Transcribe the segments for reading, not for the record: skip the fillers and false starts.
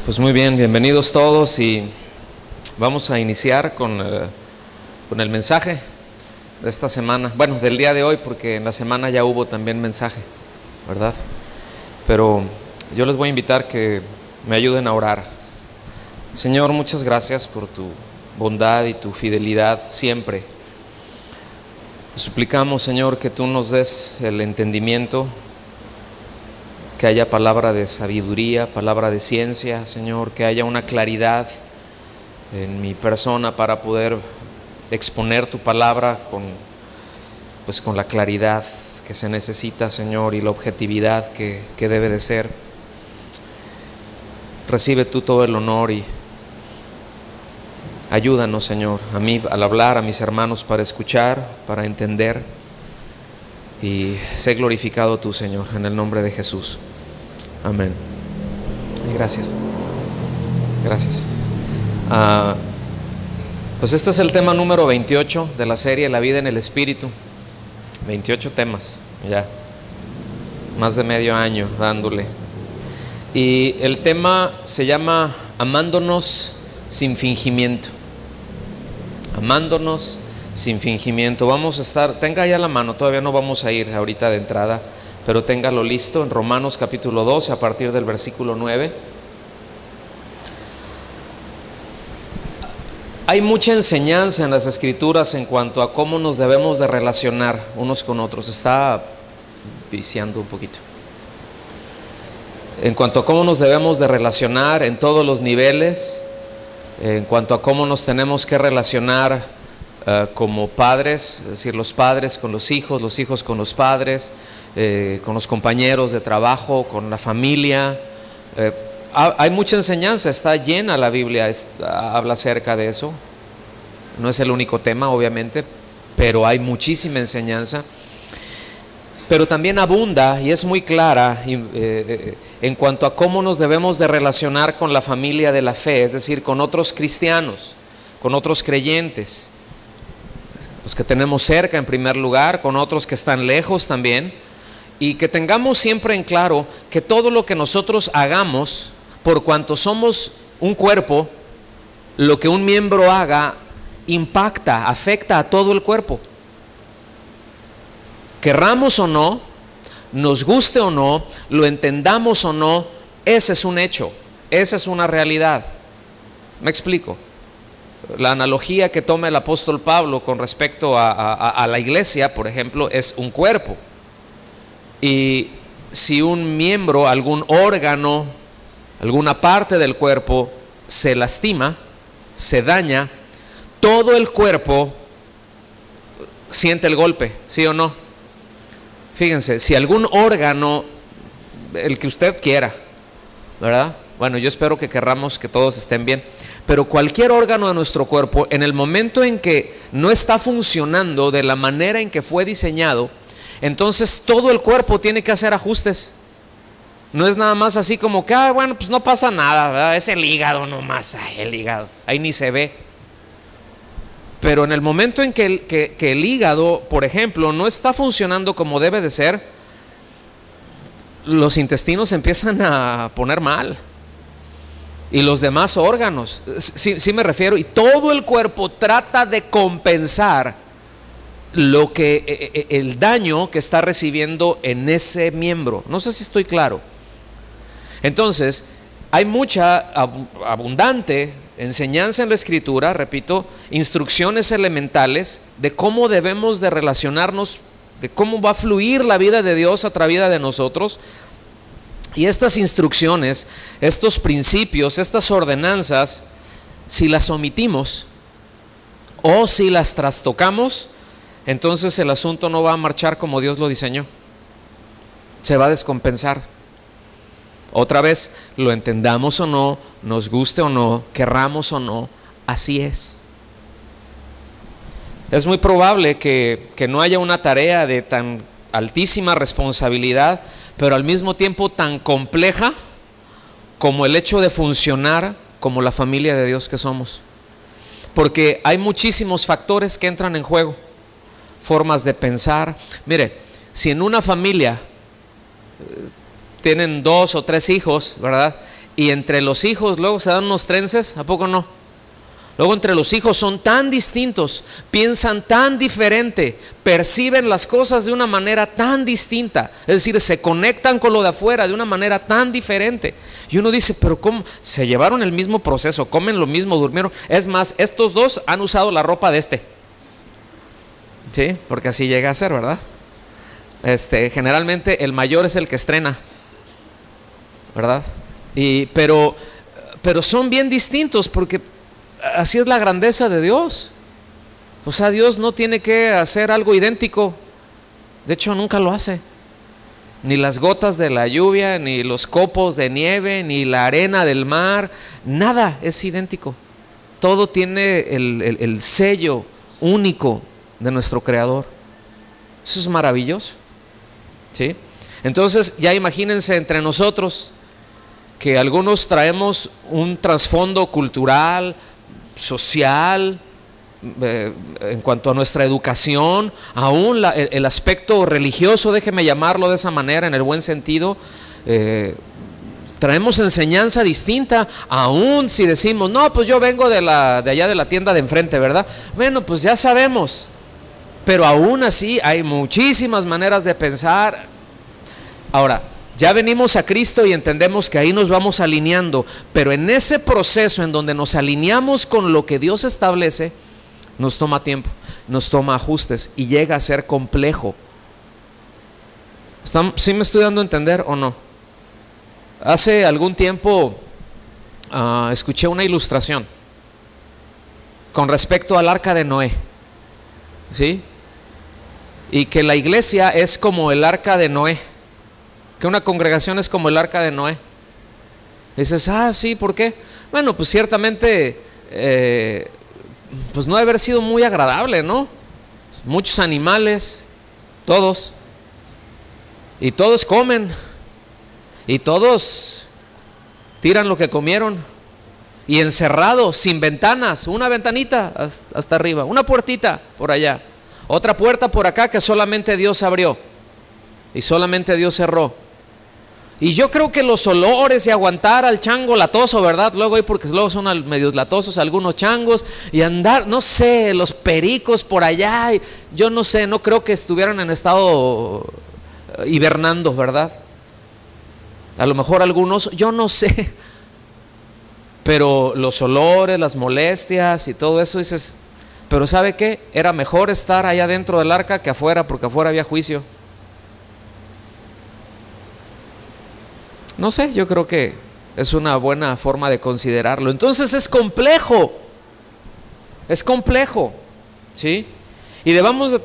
Pues muy bien, bienvenidos todos y vamos a iniciar con el mensaje de esta semana. Bueno, del día de hoy, porque en la semana ya hubo también mensaje, ¿verdad? Pero yo les voy a invitar que me ayuden a orar. Señor, muchas gracias por tu bondad y tu fidelidad siempre. Te suplicamos, Señor, que tú nos des el entendimiento, que haya palabra de sabiduría, palabra de ciencia, Señor, que haya una claridad en mi persona para poder exponer tu palabra con la claridad que se necesita, Señor, y la objetividad que debe de ser. Recibe tú todo el honor y ayúdanos, Señor, a mí al hablar, a mis hermanos para escuchar, para entender, y sé glorificado tú, Señor, en el nombre de Jesús. Amén. Gracias. Gracias. Pues este es el tema número 28 de la serie La vida en el Espíritu. 28 temas, ya. Más de medio año dándole. Y el tema se llama Amándonos sin fingimiento. Amándonos sin fingimiento. Vamos a estar, tenga ya la mano, todavía no vamos a ir ahorita de entrada, pero téngalo listo en Romanos capítulo 12 a partir del versículo 9. Hay mucha enseñanza en las Escrituras en cuanto a cómo nos debemos de relacionar unos con otros. Está viciando un poquito. En cuanto a cómo nos debemos de relacionar en todos los niveles, en cuanto a cómo nos tenemos que relacionar como padres, es decir, los padres con los hijos con los padres, con los compañeros de trabajo, con la familia. Hay mucha enseñanza, está llena la Biblia, habla acerca de eso. No es el único tema, obviamente, pero hay muchísima enseñanza. Pero también abunda y es muy clara en cuanto a cómo nos debemos de relacionar con la familia de la fe, es decir, con otros cristianos, con otros creyentes, los que tenemos cerca en primer lugar, con otros que están lejos también, y que tengamos siempre en claro que todo lo que nosotros hagamos, por cuanto somos un cuerpo, lo que un miembro haga impacta, afecta a todo el cuerpo. Querramos o no, nos guste o no, lo entendamos o no, ese es un hecho, esa es una realidad. ¿Me explico? La analogía que toma el apóstol Pablo con respecto a la iglesia, por ejemplo, es un cuerpo. Y si un miembro, algún órgano, alguna parte del cuerpo se lastima, se daña, todo el cuerpo siente el golpe, ¿sí o no? Fíjense, si algún órgano, el que usted quiera, ¿verdad? Bueno, yo espero que querramos que todos estén bien, pero cualquier órgano de nuestro cuerpo, en el momento en que no está funcionando de la manera en que fue diseñado, entonces todo el cuerpo tiene que hacer ajustes. No es nada más así como que, bueno, pues no pasa nada, ¿verdad? Es el hígado nomás, el hígado, ahí ni se ve. Pero en el momento en que el hígado, por ejemplo, no está funcionando como debe de ser, los intestinos empiezan a poner mal. Y los demás órganos, sí me refiero, y todo el cuerpo trata de compensar el daño que está recibiendo en ese miembro. No sé si estoy claro. Entonces, hay mucha abundante enseñanza en la Escritura, repito, instrucciones elementales de cómo debemos de relacionarnos, de cómo va a fluir la vida de Dios a través de nosotros. Y estas instrucciones, estos principios, estas ordenanzas, si las omitimos o si las trastocamos, entonces el asunto no va a marchar como Dios lo diseñó. Se va a descompensar. Otra vez, lo entendamos o no, nos guste o no, querramos o no, así es. Es muy probable que no haya una tarea de tan altísima responsabilidad, pero al mismo tiempo tan compleja como el hecho de funcionar como la familia de Dios que somos. Porque hay muchísimos factores que entran en juego, formas de pensar. Mire, si en una familia tienen 2 o 3 hijos, ¿verdad? y entre los hijos luego se dan unos trences, ¿a poco no? Luego entre los hijos son tan distintos, piensan tan diferente, perciben las cosas de una manera tan distinta, es decir, se conectan con lo de afuera de una manera tan diferente. Y uno dice, pero ¿cómo? Se llevaron el mismo proceso, comen lo mismo, durmieron. Es más, estos dos han usado la ropa de este. Sí, porque así llega a ser, ¿verdad? Generalmente el mayor es el que estrena, ¿verdad? Pero son bien distintos porque así es la grandeza de Dios. O sea, Dios no tiene que hacer algo idéntico. De hecho, nunca lo hace. Ni las gotas de la lluvia, ni los copos de nieve, ni la arena del mar. Nada es idéntico. Todo tiene el sello único de nuestro Creador. Eso es maravilloso, ¿sí? Entonces, ya imagínense entre nosotros que algunos traemos un trasfondo cultural, social, en cuanto a nuestra educación, aún el aspecto religioso, déjeme llamarlo de esa manera, en el buen sentido, traemos enseñanza distinta, aún si decimos, no, pues yo vengo de allá de la tienda de enfrente, ¿verdad? Bueno, pues ya sabemos, pero aún así hay muchísimas maneras de pensar. Ahora, ya venimos a Cristo y entendemos que ahí nos vamos alineando, pero en ese proceso en donde nos alineamos con lo que Dios establece, nos toma tiempo, nos toma ajustes y llega a ser complejo. ¿Sí me estoy dando a entender o no? Hace algún tiempo escuché una ilustración con respecto al arca de Noé, ¿sí? Y que la iglesia es como el arca de Noé, que una congregación es como el arca de Noé. Y dices, sí, ¿por qué? Bueno, pues ciertamente pues no debe haber sido muy agradable, ¿no? Muchos animales, todos, y todos comen, y todos tiran lo que comieron, y encerrados, sin ventanas, una ventanita hasta arriba, una puertita por allá, otra puerta por acá que solamente Dios abrió y solamente Dios cerró. Y yo creo que los olores y aguantar al chango latoso, ¿verdad? Luego porque luego son medios latosos algunos changos, y andar, no sé, los pericos por allá, y yo no sé, no creo que estuvieran en estado hibernando, ¿verdad? A lo mejor algunos, yo no sé, pero los olores, las molestias y todo eso, dices, pero ¿sabe qué? Era mejor estar allá dentro del arca que afuera, porque afuera había juicio. No sé, yo creo que es una buena forma de considerarlo. Entonces es complejo, ¿sí? Y debemos de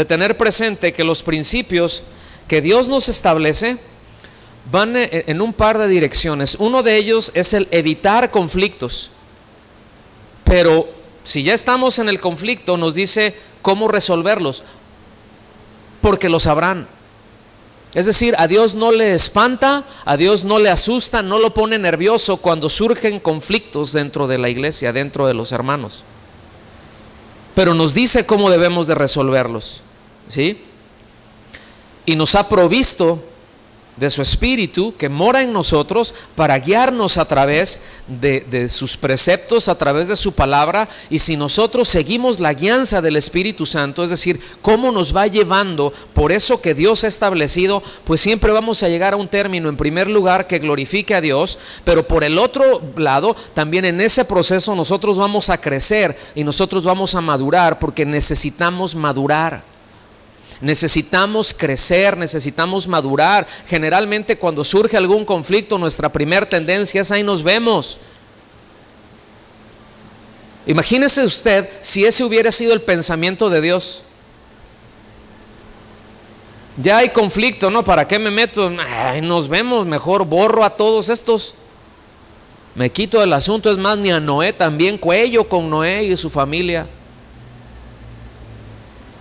tener presente que los principios que Dios nos establece van en un par de direcciones. Uno de ellos es el evitar conflictos, pero si ya estamos en el conflicto, nos dice cómo resolverlos, porque lo sabrán. Es decir, a Dios no le espanta, a Dios no le asusta, no lo pone nervioso cuando surgen conflictos dentro de la iglesia, dentro de los hermanos. Pero nos dice cómo debemos de resolverlos, ¿sí? Y nos ha provisto de su Espíritu que mora en nosotros para guiarnos a través de sus preceptos, a través de su palabra. Y si nosotros seguimos la guianza del Espíritu Santo, es decir, cómo nos va llevando por eso que Dios ha establecido, pues siempre vamos a llegar a un término, en primer lugar, que glorifique a Dios, pero por el otro lado, también en ese proceso nosotros vamos a crecer y nosotros vamos a madurar, porque necesitamos madurar. Necesitamos crecer, necesitamos madurar. Generalmente cuando surge algún conflicto, nuestra primera tendencia es ahí nos vemos. Imagínese usted si ese hubiera sido el pensamiento de Dios. Ya hay conflicto, ¿no? ¿Para qué me meto? Ay, nos vemos, mejor borro a todos estos. Me quito del asunto, es más, ni a Noé también, cuello con Noé y su familia.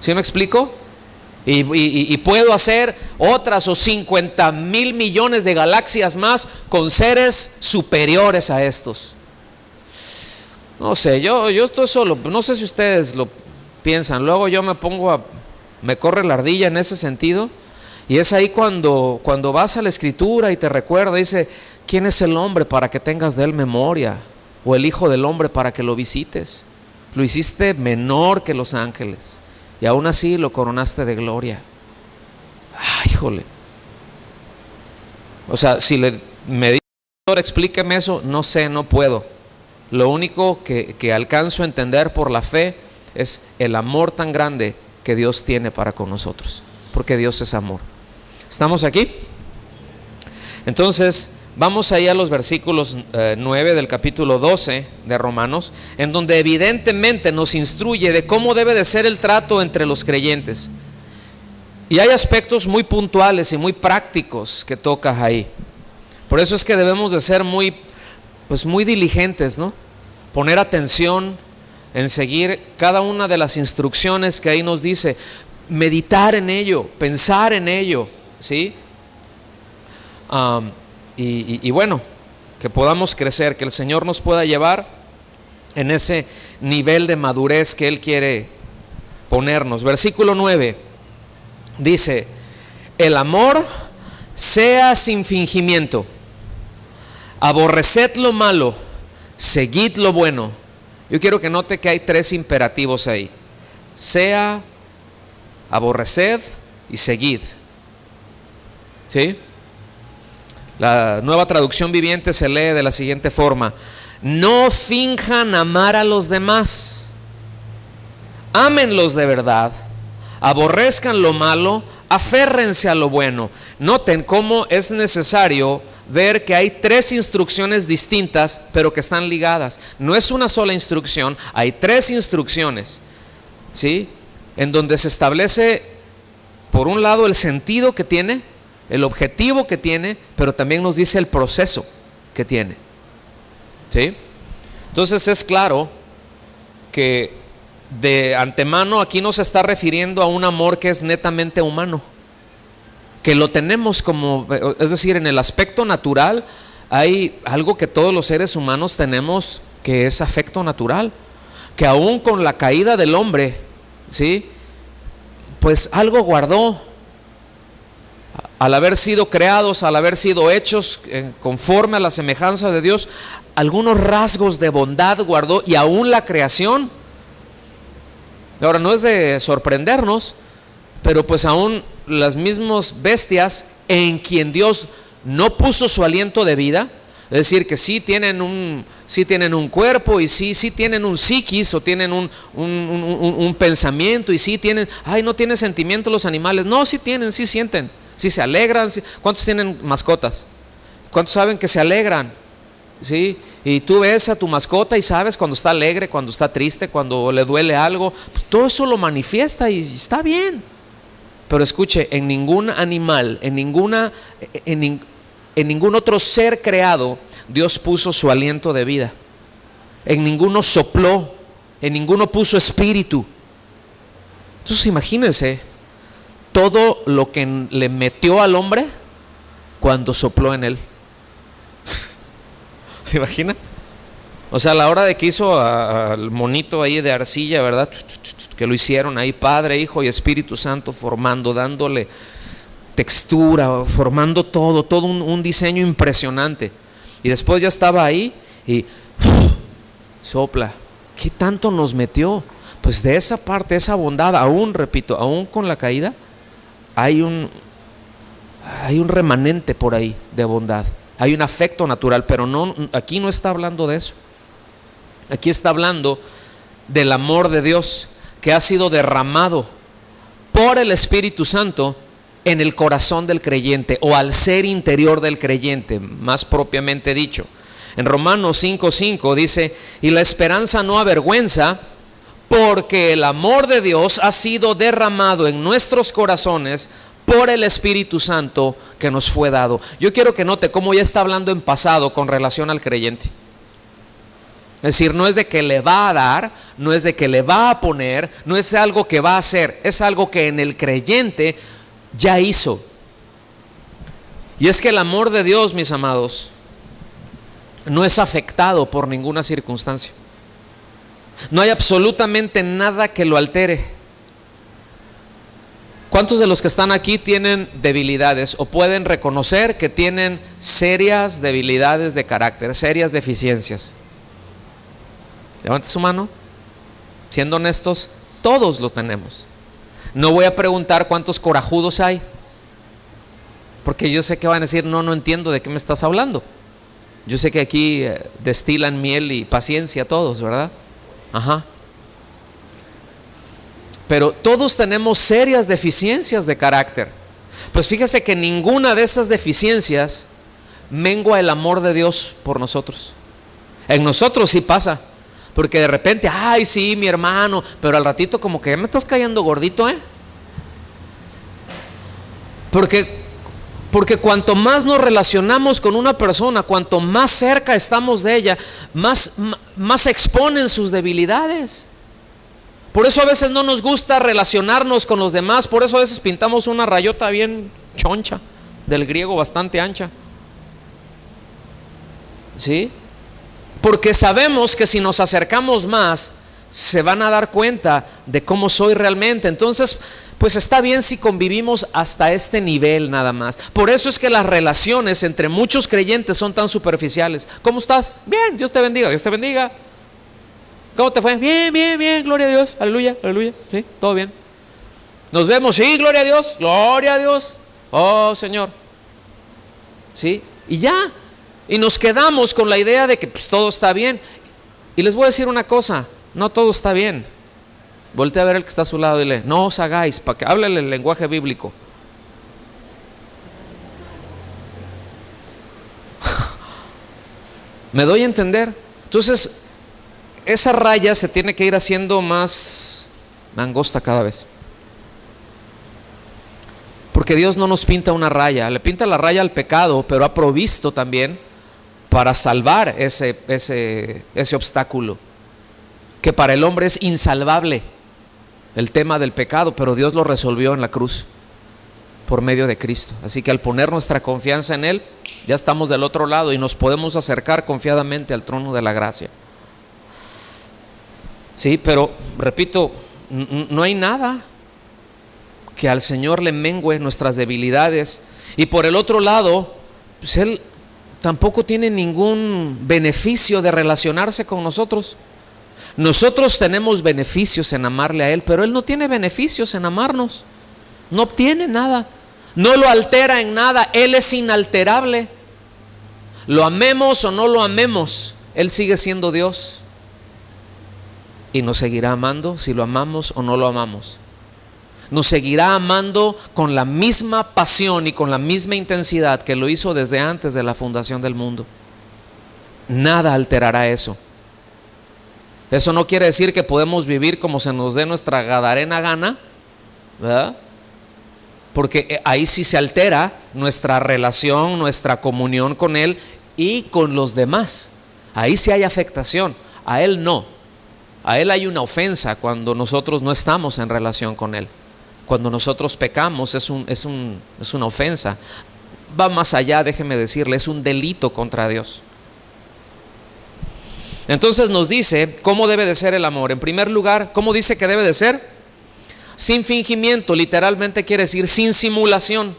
¿Sí me explico? Y puedo hacer otras o 50,000 millones de galaxias más con seres superiores a estos. No sé, yo estoy solo, no sé si ustedes lo piensan. Luego yo me corre la ardilla en ese sentido, Y es ahí cuando vas a la Escritura y te recuerda, dice, ¿quién es el hombre para que tengas de él memoria? O el hijo del hombre para que lo visites. Lo hiciste menor que los ángeles y aún así lo coronaste de gloria. Ay, híjole. O sea, si me dice, explíqueme eso, no sé, no puedo. Lo único que alcanzo a entender por la fe es el amor tan grande que Dios tiene para con nosotros, porque Dios es amor. ¿Estamos aquí? Entonces, vamos ahí a los versículos 9 del capítulo 12 de Romanos, en donde evidentemente nos instruye de cómo debe de ser el trato entre los creyentes. Y hay aspectos muy puntuales y muy prácticos que tocas ahí. Por eso es que debemos de ser muy diligentes, ¿no? Poner atención en seguir cada una de las instrucciones que ahí nos dice, meditar en ello, pensar en ello, ¿sí? Y bueno, que podamos crecer, que el Señor nos pueda llevar en ese nivel de madurez que Él quiere ponernos. Versículo 9 dice, el amor sea sin fingimiento, aborreced lo malo, seguid lo bueno. Yo quiero que note que hay 3 imperativos ahí: sea, aborreced y seguid. ¿Sí? La Nueva Traducción Viviente se lee de la siguiente forma: no finjan amar a los demás, ámenlos de verdad, aborrezcan lo malo, aférrense a lo bueno. Noten cómo es necesario ver que hay 3 instrucciones distintas, pero que están ligadas. No es una sola instrucción, hay 3 instrucciones, ¿sí? En donde se establece, por un lado, el sentido que tiene, el objetivo que tiene, pero también nos dice el proceso que tiene, ¿sí? Entonces es claro que de antemano aquí no se está refiriendo a un amor que es netamente humano, que lo tenemos como, es decir, en el aspecto natural hay algo que todos los seres humanos tenemos, que es afecto natural, que aún con la caída del hombre, ¿sí? Pues algo guardó. Al haber sido creados, al haber sido hechos conforme a la semejanza de Dios, algunos rasgos de bondad guardó, y aún la creación. Ahora, no es de sorprendernos, pero pues aún las mismas bestias en quien Dios no puso su aliento de vida, es decir, que sí tienen un cuerpo, y sí tienen un psiquis, o tienen un pensamiento, y sí tienen, no tienen sentimiento los animales. No, sí tienen, sí sienten, sí se alegran. Sí. ¿Cuántos tienen mascotas? ¿Cuántos saben que se alegran? ¿Sí? Y tú ves a tu mascota y sabes cuando está alegre, cuando está triste, cuando le duele algo. Todo eso lo manifiesta y está bien. Pero escuche, en ningún animal, en ningún otro ser creado, Dios puso su aliento de vida. En ninguno sopló, en ninguno puso espíritu. Entonces imagínense todo lo que le metió al hombre cuando sopló en él. ¿Se imagina? O sea, a la hora de que hizo al monito ahí de arcilla, ¿verdad? Que lo hicieron ahí, Padre, Hijo y Espíritu Santo, formando, dándole textura, formando todo un diseño impresionante. Y después ya estaba ahí y sopla. ¿Qué tanto nos metió? Pues de esa parte, esa bondad, aún, repito, aún con la caída, hay un remanente por ahí de bondad. Hay un afecto natural, pero no, aquí no está hablando de eso. Aquí está hablando del amor de Dios que ha sido derramado por el Espíritu Santo en el corazón del creyente, o al ser interior del creyente, más propiamente dicho. En Romanos 5:5 dice: y la esperanza no avergüenza, porque el amor de Dios ha sido derramado en nuestros corazones por el Espíritu Santo que nos fue dado. Yo quiero que note cómo ya está hablando en pasado con relación al creyente. Es decir, no es de que le va a dar, no es de que le va a poner, no es algo que va a hacer, es algo que en el creyente ya hizo. Y es que el amor de Dios, mis amados, no es afectado por ninguna circunstancia. No hay absolutamente nada que lo altere. ¿Cuántos de los que están aquí tienen debilidades o pueden reconocer que tienen serias debilidades de carácter, serias deficiencias? Levante su mano. Siendo honestos, todos lo tenemos. No voy a preguntar cuántos corajudos hay, porque yo sé que van a decir, no entiendo de qué me estás hablando. Yo sé que aquí destilan miel y paciencia todos, ¿verdad? Ajá. Pero todos tenemos serias deficiencias de carácter. Pues fíjese que ninguna de esas deficiencias mengua el amor de Dios por nosotros. En nosotros sí pasa, porque de repente, ay sí, mi hermano, pero al ratito como que ya me estás cayendo gordito, Porque cuanto más nos relacionamos con una persona, cuanto más cerca estamos de ella, más exponen sus debilidades. Por eso a veces no nos gusta relacionarnos con los demás. Por eso a veces pintamos una rayota bien choncha, del griego bastante ancha. ¿Sí? Porque sabemos que si nos acercamos más, se van a dar cuenta de cómo soy realmente. Entonces, pues está bien si convivimos hasta este nivel nada más. Por eso es que las relaciones entre muchos creyentes son tan superficiales. ¿Cómo estás? Bien, Dios te bendiga, Dios te bendiga. ¿Cómo te fue? Bien, bien, bien, gloria a Dios, aleluya, aleluya, sí, todo bien. Nos vemos, sí, gloria a Dios, oh Señor. Sí, y ya. Y nos quedamos con la idea de que pues, todo está bien. Y les voy a decir una cosa, no todo está bien. Voltea a ver el que está a su lado y dile, no os hagáis, para que hable el lenguaje bíblico. ¿Me doy a entender? Entonces, esa raya se tiene que ir haciendo más angosta cada vez. Porque Dios no nos pinta una raya, le pinta la raya al pecado, pero ha provisto también para salvar ese obstáculo, que para el hombre es insalvable, el tema del pecado, pero Dios lo resolvió en la cruz por medio de Cristo. Así que al poner nuestra confianza en Él, ya estamos del otro lado y nos podemos acercar confiadamente al trono de la gracia. Sí, pero repito, no hay nada que al Señor le mengue nuestras debilidades. Y por el otro lado, pues Él tampoco tiene ningún beneficio de relacionarse con nosotros. Nosotros tenemos beneficios en amarle a Él, pero Él no tiene beneficios en amarnos. No obtiene nada, no lo altera en nada. Él es inalterable. Lo amemos o no lo amemos, Él sigue siendo Dios. Y nos seguirá amando si lo amamos o no lo amamos. Nos seguirá amando con la misma pasión y con la misma intensidad que lo hizo desde antes de la fundación del mundo. Nada alterará eso. Eso no quiere decir que podemos vivir como se nos dé nuestra gadarena gana, ¿verdad? Porque ahí sí se altera nuestra relación, nuestra comunión con Él y con los demás. Ahí sí hay afectación, a Él no. A Él hay una ofensa cuando nosotros no estamos en relación con Él. Cuando nosotros pecamos es una ofensa. Va más allá, déjeme decirle, es un delito contra Dios. Entonces nos dice cómo debe de ser el amor. En primer lugar, ¿cómo dice que debe de ser? Sin fingimiento, literalmente quiere decir sin simulación.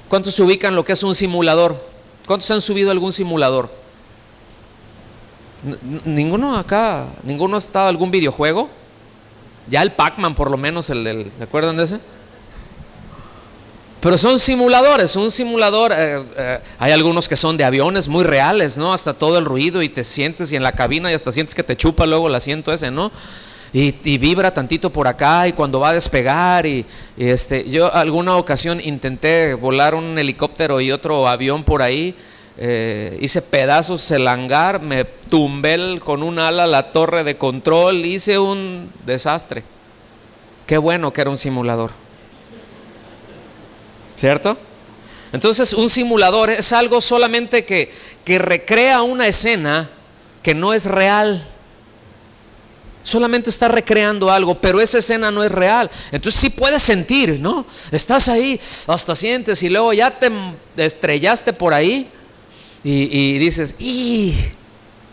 ¿Cuántos se ubican lo que es un simulador? ¿Cuántos han subido algún simulador? Ninguno acá, ninguno ha estado en algún videojuego. Ya el Pac-Man por lo menos, ¿se acuerdan de ese? Pero son simuladores, un simulador, hay algunos que son de aviones muy reales, ¿no? Hasta todo el ruido y te sientes y en la cabina y hasta sientes que te chupa luego el asiento ese, ¿no? Y vibra tantito por acá y cuando va a despegar yo alguna ocasión intenté volar un helicóptero y otro avión por ahí. Hice pedazos el hangar, me tumbé con un ala la torre de control, hice un desastre. Qué bueno que era un simulador, ¿cierto? Entonces un simulador es algo solamente que recrea una escena que no es real. Solamente está recreando algo, pero esa escena no es real. Entonces sí puedes sentir, ¿no? Estás ahí, hasta sientes y luego ya te estrellaste por ahí. Y dices,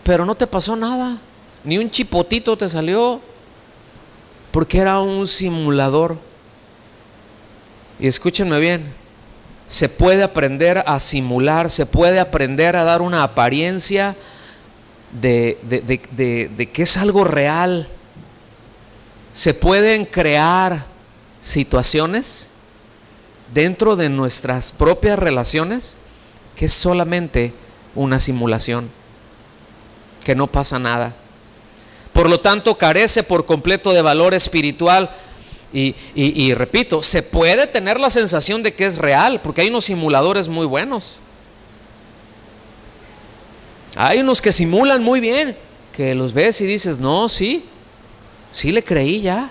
pero no te pasó nada, ni un chipotito te salió, porque era un simulador. Y escúchenme bien, se puede aprender a simular, se puede aprender a dar una apariencia de que es algo real. Se pueden crear situaciones dentro de nuestras propias relaciones que es solamente una simulación, que no pasa nada. Por lo tanto, carece por completo de valor espiritual. Y repito, se puede tener la sensación de que es real, porque hay unos simuladores muy buenos. Hay unos que simulan muy bien, que los ves y dices, no, sí le creí ya.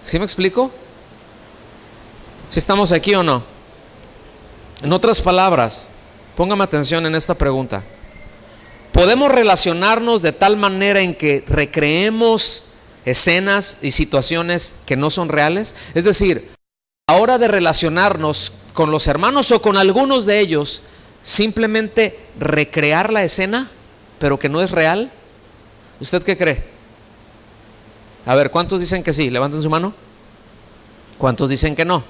¿Sí me explico? ¿Sí estamos aquí o no? En otras palabras, póngame atención en esta pregunta. ¿Podemos relacionarnos de tal manera en que recreemos escenas y situaciones que no son reales? Es decir, a la hora de relacionarnos con los hermanos o con algunos de ellos, simplemente recrear la escena, pero que no es real. ¿Usted qué cree? A ver, ¿cuántos dicen que sí? Levanten su mano. ¿Cuántos dicen que no?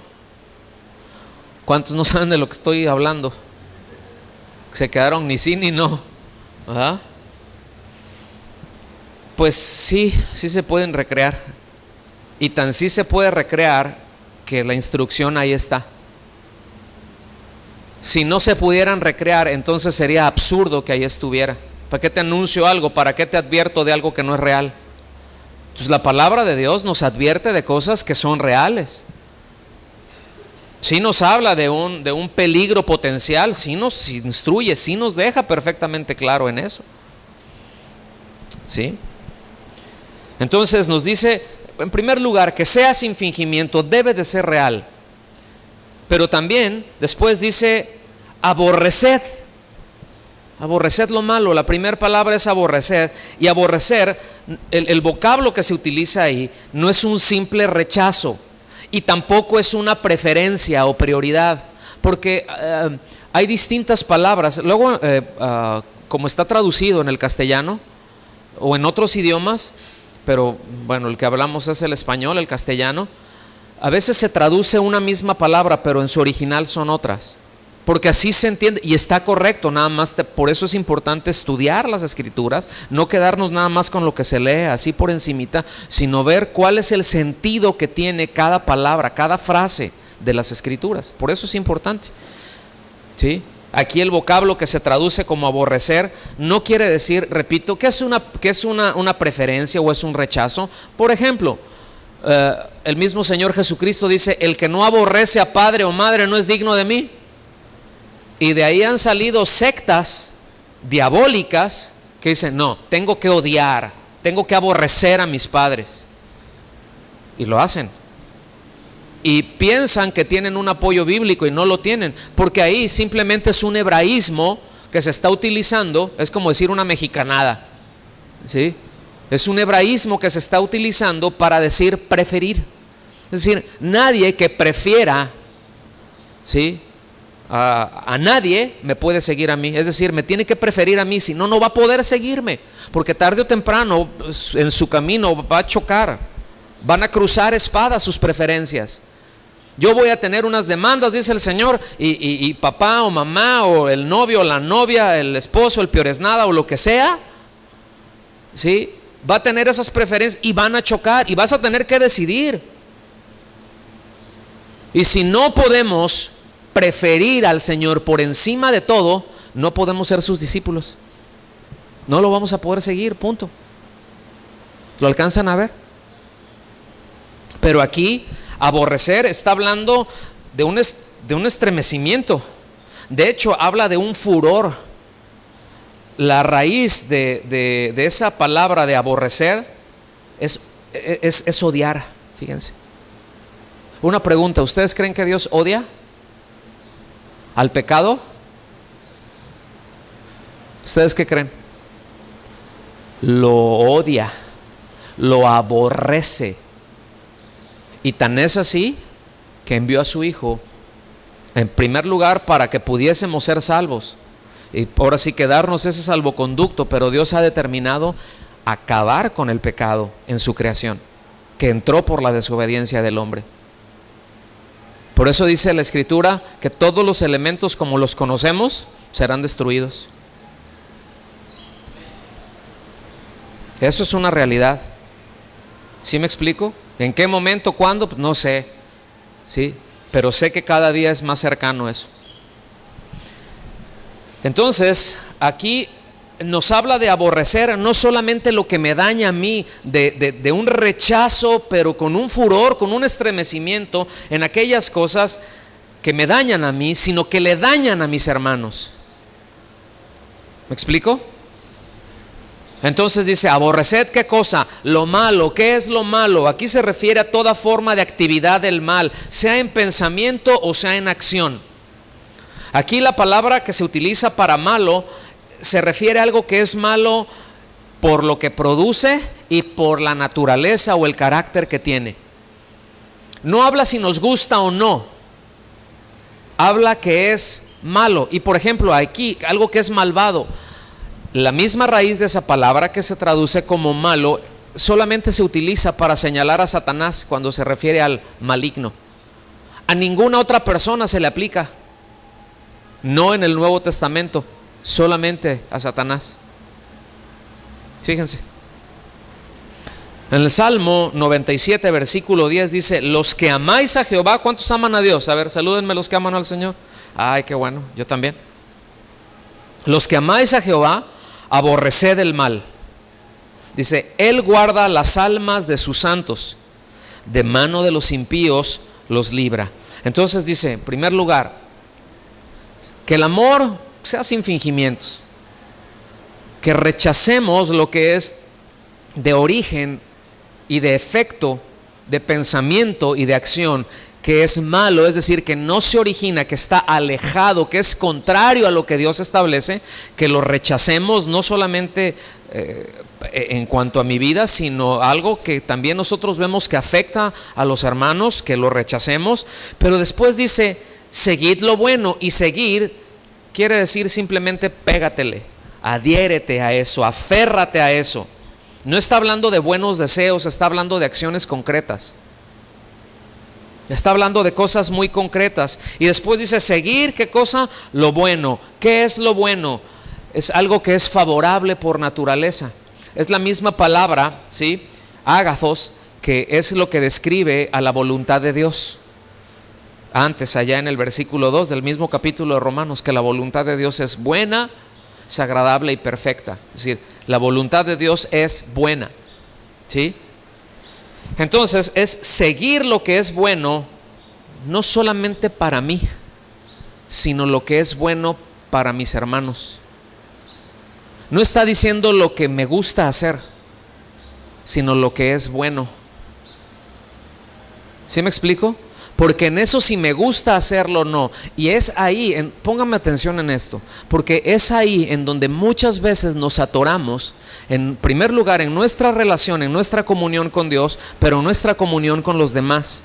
¿Cuántos no saben de lo que estoy hablando? Se quedaron ni sí ni no. ¿Verdad? Pues sí se pueden recrear. Y tan sí se puede recrear que la instrucción ahí está. Si no se pudieran recrear, entonces sería absurdo que ahí estuviera. ¿Para qué te anuncio algo? ¿Para qué te advierto de algo que no es real? Entonces la palabra de Dios nos advierte de cosas que son reales. Sí nos habla de un peligro potencial, sí nos instruye, sí nos deja perfectamente claro en eso. ¿Sí? Entonces nos dice, en primer lugar, que sea sin fingimiento, debe de ser real. Pero también después dice, aborreced. Aborreced lo malo. La primera palabra es aborrecer. Y aborrecer, el vocablo que se utiliza ahí no es un simple rechazo. Y tampoco es una preferencia o prioridad, porque hay distintas palabras. Luego, como está traducido en el castellano o en otros idiomas, pero bueno, el que hablamos es el español, el castellano, a veces se traduce una misma palabra, pero en su original son otras, porque así se entiende y está correcto. Nada más por eso es importante estudiar las escrituras, no quedarnos nada más con lo que se lee así por encimita, sino ver cuál es el sentido que tiene cada palabra, cada frase de las escrituras. Por eso es importante. ¿Sí? Aquí el vocablo que se traduce como aborrecer no quiere decir, repito, que es una preferencia o es un rechazo. Por ejemplo, el mismo Señor Jesucristo dice, el que no aborrece a padre o madre no es digno de mí. Y de ahí han salido sectas diabólicas que dicen, no, tengo que odiar, tengo que aborrecer a mis padres. Y lo hacen. Y piensan que tienen un apoyo bíblico y no lo tienen, porque ahí simplemente es un hebraísmo que se está utilizando, es como decir una mexicanada. ¿Sí? Es un hebraísmo que se está utilizando para decir preferir. Es decir, nadie que prefiera, ¿sí?, a nadie me puede seguir a mí. Es decir, me tiene que preferir a mí, si no, no va a poder seguirme, porque tarde o temprano en su camino va a chocar, van a cruzar espadas sus preferencias. Yo voy a tener unas demandas, dice el Señor, y papá o mamá o el novio o la novia, el esposo, el pioresnada o lo que sea, ¿sí?, va a tener esas preferencias y van a chocar y vas a tener que decidir. Y si no podemos preferir al Señor por encima de todo, no podemos ser sus discípulos. No lo vamos a poder seguir, punto. ¿Lo alcanzan a ver? Pero aquí, aborrecer está hablando de un estremecimiento. De hecho, habla de un furor. La raíz de esa palabra de aborrecer es odiar. Fíjense. Una pregunta, ¿ustedes creen que Dios odia al pecado? ¿Ustedes qué creen? Lo odia, lo aborrece. Y tan es así que envió a su Hijo, en primer lugar, para que pudiésemos ser salvos. Y ahora sí quedarnos ese salvoconducto, pero Dios ha determinado acabar con el pecado en su creación, que entró por la desobediencia del hombre. Por eso dice la Escritura que todos los elementos como los conocemos serán destruidos. Eso es una realidad. ¿Sí me explico? ¿En qué momento? ¿Cuándo? Pues no sé. ¿Sí? Pero sé que cada día es más cercano eso. Entonces, aquí nos habla de aborrecer no solamente lo que me daña a mí, de un rechazo, pero con un furor, con un estremecimiento en aquellas cosas que me dañan a mí, sino que le dañan a mis hermanos. ¿Me explico? Entonces dice, aborreced ¿qué cosa? Lo malo. ¿Qué es lo malo? Aquí se refiere a toda forma de actividad del mal, sea en pensamiento o sea en acción. Aquí la palabra que se utiliza para malo se refiere a algo que es malo por lo que produce y por la naturaleza o el carácter que tiene. No habla si nos gusta o no, habla que es malo. Y por ejemplo aquí, algo que es malvado, la misma raíz de esa palabra que se traduce como malo solamente se utiliza para señalar a Satanás cuando se refiere al maligno. A ninguna otra persona se le aplica, no en el Nuevo Testamento, solamente a Satanás. Fíjense. En el Salmo 97, versículo 10 dice, los que amáis a Jehová, ¿cuántos aman a Dios? A ver, salúdenme los que aman al Señor. Ay, qué bueno, yo también. Los que amáis a Jehová, aborreced el mal. Dice, Él guarda las almas de sus santos, de mano de los impíos los libra. Entonces dice, en primer lugar, que el amor sea sin fingimientos, que rechacemos lo que es de origen y de efecto, de pensamiento y de acción, que es malo, es decir, que no se origina, que está alejado, que es contrario a lo que Dios establece, que lo rechacemos no solamente en cuanto a mi vida, sino algo que también nosotros vemos que afecta a los hermanos, que lo rechacemos. Pero después dice, seguid lo bueno, y seguir quiere decir simplemente pégatele, adhiérete a eso, aférrate a eso. No está hablando de buenos deseos, está hablando de acciones concretas. Está hablando de cosas muy concretas. Y después dice, seguir, ¿qué cosa? Lo bueno. ¿Qué es lo bueno? Es algo que es favorable por naturaleza. Es la misma palabra, ¿sí? Ágathos, que es lo que describe a la voluntad de Dios. Antes, allá en el versículo 2 del mismo capítulo de Romanos, que la voluntad de Dios es buena, es agradable y perfecta. Es decir, la voluntad de Dios es buena, ¿sí? Entonces es seguir lo que es bueno, no solamente para mí, sino lo que es bueno para mis hermanos. No está diciendo lo que me gusta hacer, sino lo que es bueno. ¿Sí me explico? Porque en eso si me gusta hacerlo no. Y es ahí, póngame atención en esto, porque es ahí en donde muchas veces nos atoramos, en primer lugar en nuestra relación, en nuestra comunión con Dios, pero en nuestra comunión con los demás.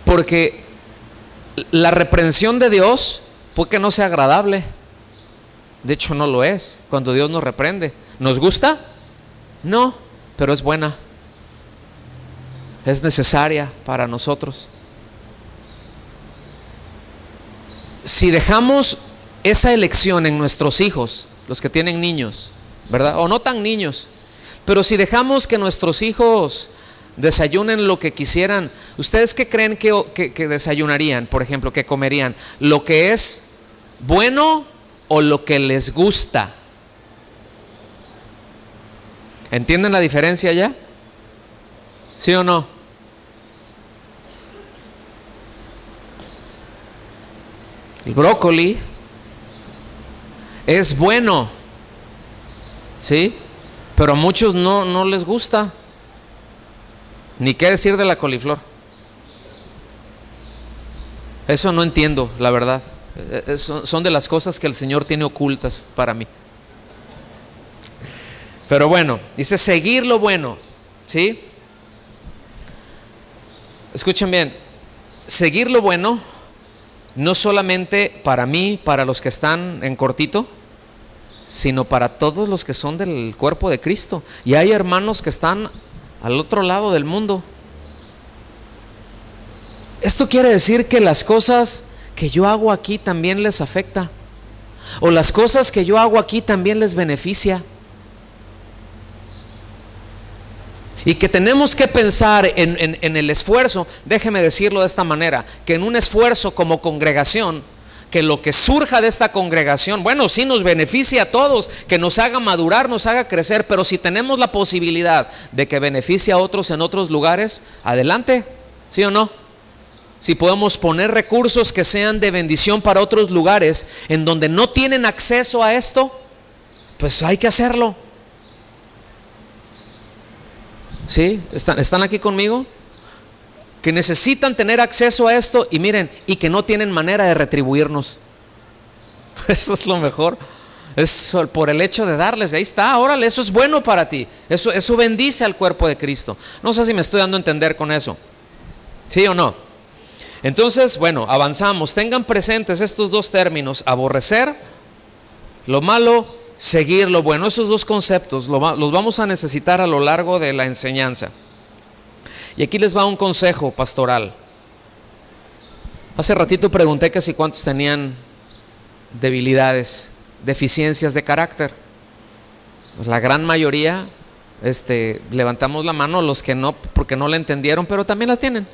Porque la reprensión de Dios puede que no sea agradable. De hecho no lo es cuando Dios nos reprende. ¿Nos gusta? No, pero es buena. Es necesaria para nosotros. Si dejamos esa elección en nuestros hijos, los que tienen niños, ¿verdad? O no tan niños, pero si dejamos que nuestros hijos desayunen lo que quisieran, ¿ustedes qué creen que desayunarían? Por ejemplo, ¿qué comerían? ¿Lo que es bueno o lo que les gusta? ¿Entienden la diferencia ya? ¿Sí o no? El brócoli es bueno, ¿sí? Pero a muchos no les gusta. Ni qué decir de la coliflor. Eso no entiendo, la verdad. Son de las cosas que el Señor tiene ocultas para mí. Pero bueno, dice seguir lo bueno, ¿sí? Escuchen bien, seguir lo bueno no solamente para mí, para los que están en cortito, sino para todos los que son del cuerpo de Cristo. Y hay hermanos que están al otro lado del mundo. Esto quiere decir que las cosas que yo hago aquí también les afecta, o las cosas que yo hago aquí también les beneficia. Y que tenemos que pensar en el esfuerzo, déjeme decirlo de esta manera, que en un esfuerzo como congregación, que lo que surja de esta congregación, bueno, sí nos beneficia a todos, que nos haga madurar, nos haga crecer, pero si tenemos la posibilidad de que beneficie a otros en otros lugares, adelante, ¿sí o no? Si podemos poner recursos que sean de bendición para otros lugares en donde no tienen acceso a esto, pues hay que hacerlo. ¿Sí? ¿Están aquí conmigo? Que necesitan tener acceso a esto y miren, y que no tienen manera de retribuirnos. Eso es lo mejor. Es por el hecho de darles, ahí está, órale, eso es bueno para ti. Eso bendice al cuerpo de Cristo. No sé si me estoy dando a entender con eso. ¿Sí o no? Entonces, bueno, avanzamos. Tengan presentes estos dos términos: aborrecer lo malo, seguir lo bueno. Esos dos conceptos los vamos a necesitar a lo largo de la enseñanza. Y aquí les va un consejo pastoral. Hace ratito pregunté que si cuántos tenían debilidades, deficiencias de carácter. Pues la gran mayoría levantamos la mano, los que no, porque no la entendieron, pero también la tienen.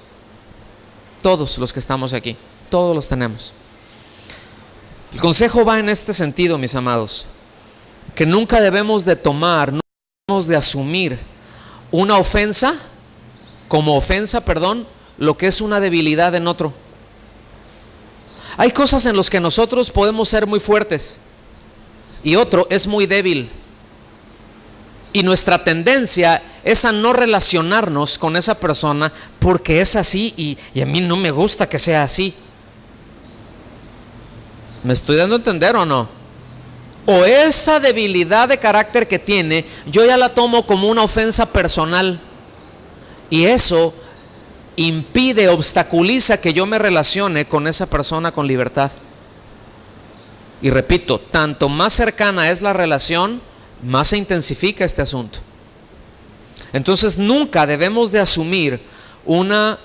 Todos los que estamos aquí, todos los tenemos. El consejo va en este sentido, mis amados, que nunca debemos de tomar, nunca debemos de asumir una ofensa, como ofensa, lo que es una debilidad en otro. Hay cosas en las que nosotros podemos ser muy fuertes y otro es muy débil. Y nuestra tendencia es a no relacionarnos con esa persona porque es así y a mí no me gusta que sea así. ¿Me estoy dando a entender o no? O esa debilidad de carácter que tiene, yo ya la tomo como una ofensa personal. Y eso impide, obstaculiza que yo me relacione con esa persona con libertad. Y repito, tanto más cercana es la relación, más se intensifica este asunto. Entonces nunca debemos de asumir una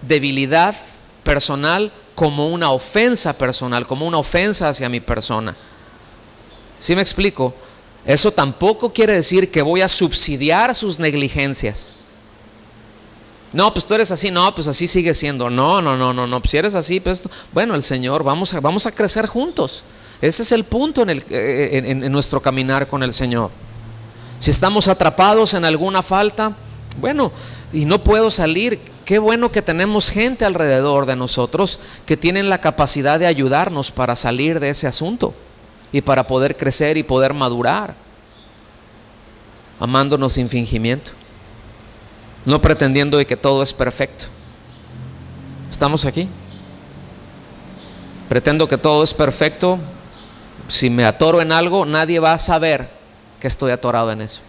debilidad personal como una ofensa personal, como una ofensa hacia mi persona. ¿Sí me explico? Eso tampoco quiere decir que voy a subsidiar sus negligencias. No, pues tú eres así, no, pues así sigue siendo. No, pues si eres así, pues bueno, el Señor, vamos a crecer juntos. Ese es el punto en nuestro caminar con el Señor. Si estamos atrapados en alguna falta, bueno, y no puedo salir, qué bueno que tenemos gente alrededor de nosotros que tienen la capacidad de ayudarnos para salir de ese asunto y para poder crecer y poder madurar, amándonos sin fingimiento, no pretendiendo de que todo es perfecto. ¿Estamos aquí? Pretendo que todo es perfecto. Si me atoro en algo, nadie va a saber que estoy atorado en eso.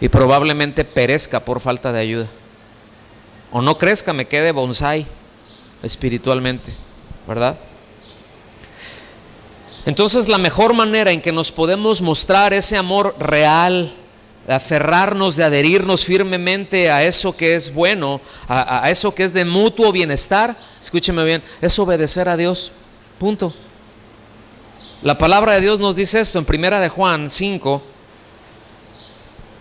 Y probablemente perezca por falta de ayuda. O no crezca, me quede bonsai espiritualmente, ¿verdad? Entonces la mejor manera en que nos podemos mostrar ese amor real, de aferrarnos, de adherirnos firmemente a eso que es bueno, a eso que es de mutuo bienestar, escúcheme bien, es obedecer a Dios, punto. La palabra de Dios nos dice esto en 1 de Juan 5,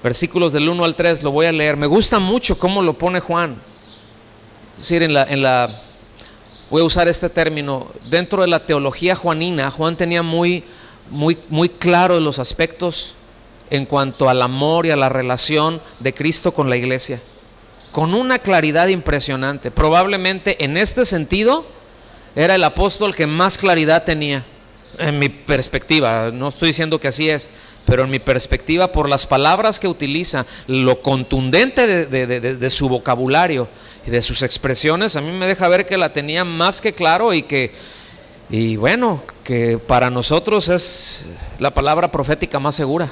versículos del 1 al 3, lo voy a leer. Me gusta mucho cómo lo pone Juan. Es decir, voy a usar este término, dentro de la teología juanina, Juan tenía muy claros los aspectos en cuanto al amor y a la relación de Cristo con la iglesia, con una claridad impresionante. Probablemente en este sentido era el apóstol que más claridad tenía. En mi perspectiva, no estoy diciendo que así es, pero en mi perspectiva, por las palabras que utiliza, lo contundente de su vocabulario y de sus expresiones, a mí me deja ver que la tenía más que claro y bueno, que para nosotros es la palabra profética más segura,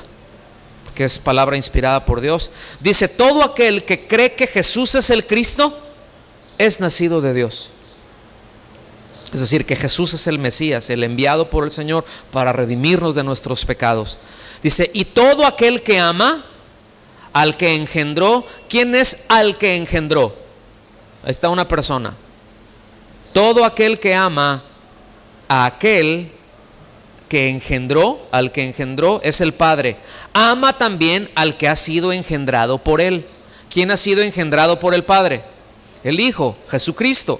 que es palabra inspirada por Dios. Dice: todo aquel que cree que Jesús es el Cristo es nacido de Dios. Es decir, que Jesús es el Mesías, el enviado por el Señor para redimirnos de nuestros pecados. Dice: y todo aquel que ama al que engendró. ¿Quién es al que engendró? está una persona. Todo aquel que ama a aquel que engendró, al que engendró es el Padre. Ama también al que ha sido engendrado por él. ¿Quién ha sido engendrado por el Padre? El Hijo, Jesucristo.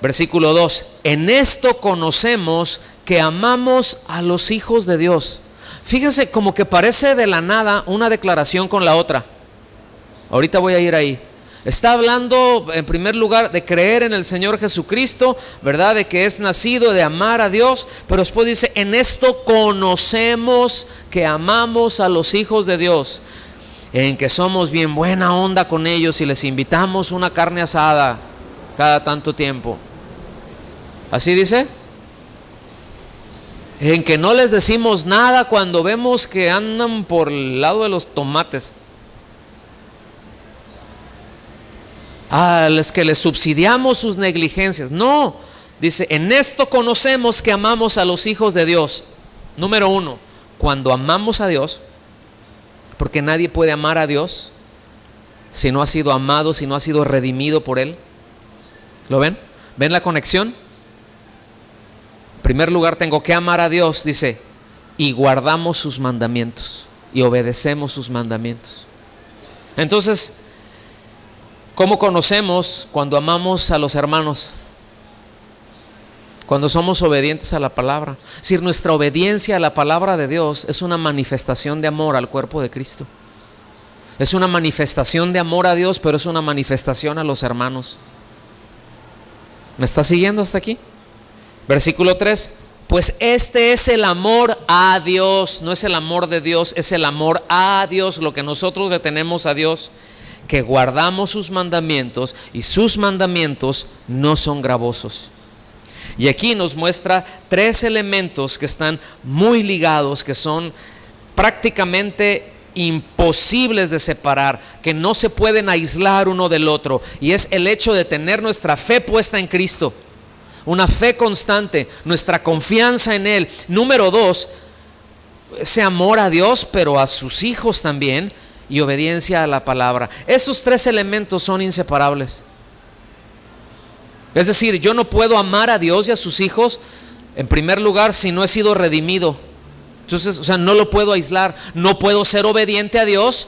Versículo 2. En esto conocemos que amamos a los hijos de Dios. Fíjense, como que parece de la nada una declaración con la otra. Ahorita voy a ir ahí. Está hablando en primer lugar de creer en el Señor Jesucristo, ¿verdad? De que es nacido, de amar a Dios, pero después dice, en esto conocemos que amamos a los hijos de Dios, en que somos bien buena onda con ellos y les invitamos una carne asada cada tanto tiempo. ¿Así dice? En que no les decimos nada cuando vemos que andan por el lado de los tomates. A los que les subsidiamos sus negligencias. No, dice, en esto conocemos que amamos a los hijos de Dios. Número 1, cuando amamos a Dios, porque nadie puede amar a Dios si no ha sido amado, si no ha sido redimido por Él. ¿Lo ven? ¿Ven la conexión? En primer lugar, tengo que amar a Dios, dice, y guardamos sus mandamientos y obedecemos sus mandamientos. Entonces, ¿cómo conocemos cuando amamos a los hermanos? Cuando somos obedientes a la palabra. Es decir, nuestra obediencia a la palabra de Dios es una manifestación de amor al cuerpo de Cristo. Es una manifestación de amor a Dios, pero es una manifestación a los hermanos. ¿Me está siguiendo hasta aquí? Versículo 3. Pues este es el amor a Dios. No es el amor de Dios, es el amor a Dios. Lo que nosotros le tenemos a Dios, que guardamos sus mandamientos, y sus mandamientos no son gravosos. Y aquí nos muestra 3 elementos que están muy ligados, que son prácticamente imposibles de separar, que no se pueden aislar uno del otro, y es el hecho de tener nuestra fe puesta en Cristo, una fe constante, nuestra confianza en Él. Número 2, ese amor a Dios, pero a sus hijos también, y obediencia a la palabra. Esos 3 elementos son inseparables. Es decir, yo no puedo amar a Dios y a sus hijos, en primer lugar, si no he sido redimido. Entonces, no lo puedo aislar. No puedo ser obediente a Dios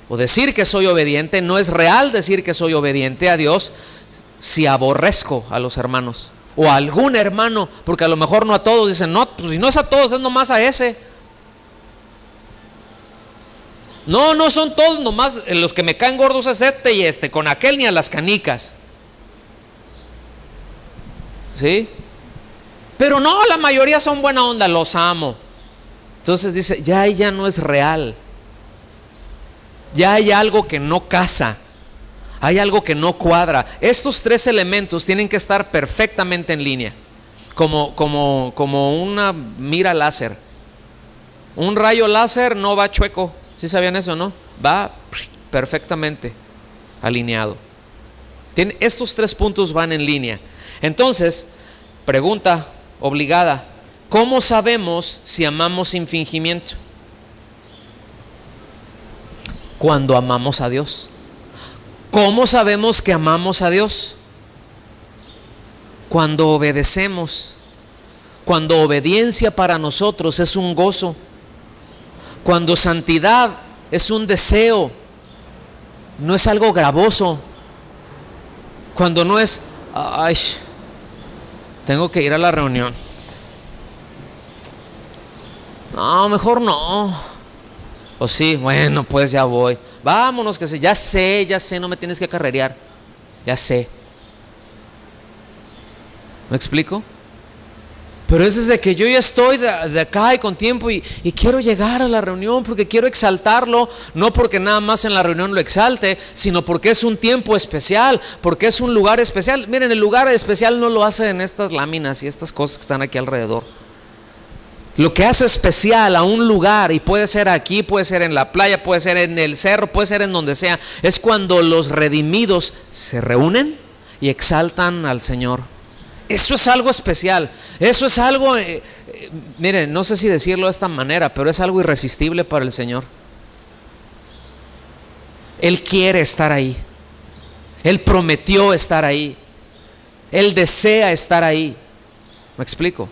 o decir que soy obediente. No es real decir que soy obediente a Dios si aborrezco a los hermanos o a algún hermano, porque a lo mejor no a todos. Dicen, no, pues si no es a todos, es nomás a ese. No, no son todos, nomás los que me caen gordos es este y este, con aquel ni a las canicas. ¿Sí? Pero no, la mayoría son buena onda, los amo. Entonces dice, ya no es real. Ya hay algo que no casa. Hay algo que no cuadra. Estos 3 elementos tienen que estar perfectamente en línea. Como una mira láser. Un rayo láser no va chueco. ¿Sí sabían eso, no? Va perfectamente alineado. Estos 3 puntos van en línea. Entonces, pregunta obligada: ¿cómo sabemos si amamos sin fingimiento? Cuando amamos a Dios. ¿Cómo sabemos que amamos a Dios? Cuando obedecemos. Cuando obediencia para nosotros es un gozo. Cuando santidad es un deseo, no es algo gravoso. Cuando no es, ay, tengo que ir a la reunión. No, mejor no. O sí, bueno, pues ya voy. Vámonos, que ya sé, no me tienes que carrerear. Ya sé. ¿Me explico? Pero es desde que yo ya estoy de acá y con tiempo y quiero llegar a la reunión porque quiero exaltarlo, no porque nada más en la reunión lo exalte, sino porque es un tiempo especial, porque es un lugar especial. Miren, el lugar especial no lo hace en estas láminas y estas cosas que están aquí alrededor. Lo que hace especial a un lugar, y puede ser aquí, puede ser en la playa, puede ser en el cerro, puede ser en donde sea, es cuando los redimidos se reúnen y exaltan al Señor. Eso es algo especial. Eso es algo, miren, no sé si decirlo de esta manera, pero es algo irresistible para el Señor. Él quiere estar ahí. Él prometió estar ahí. Él desea estar ahí. ¿Me explico?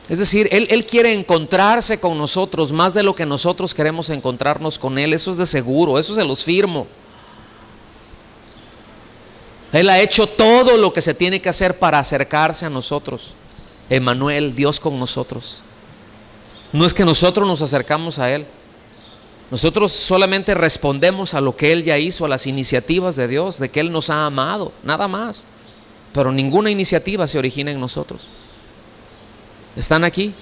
Es decir, Él quiere encontrarse con nosotros más de lo que nosotros queremos encontrarnos con Él. Eso es de seguro, eso se los firmo. Él ha hecho todo lo que se tiene que hacer para acercarse a nosotros. Emmanuel, Dios con nosotros. No es que nosotros nos acercamos a Él. Nosotros solamente respondemos a lo que Él ya hizo, a las iniciativas de Dios, de que Él nos ha amado, nada más. Pero ninguna iniciativa se origina en nosotros. ¿Están aquí?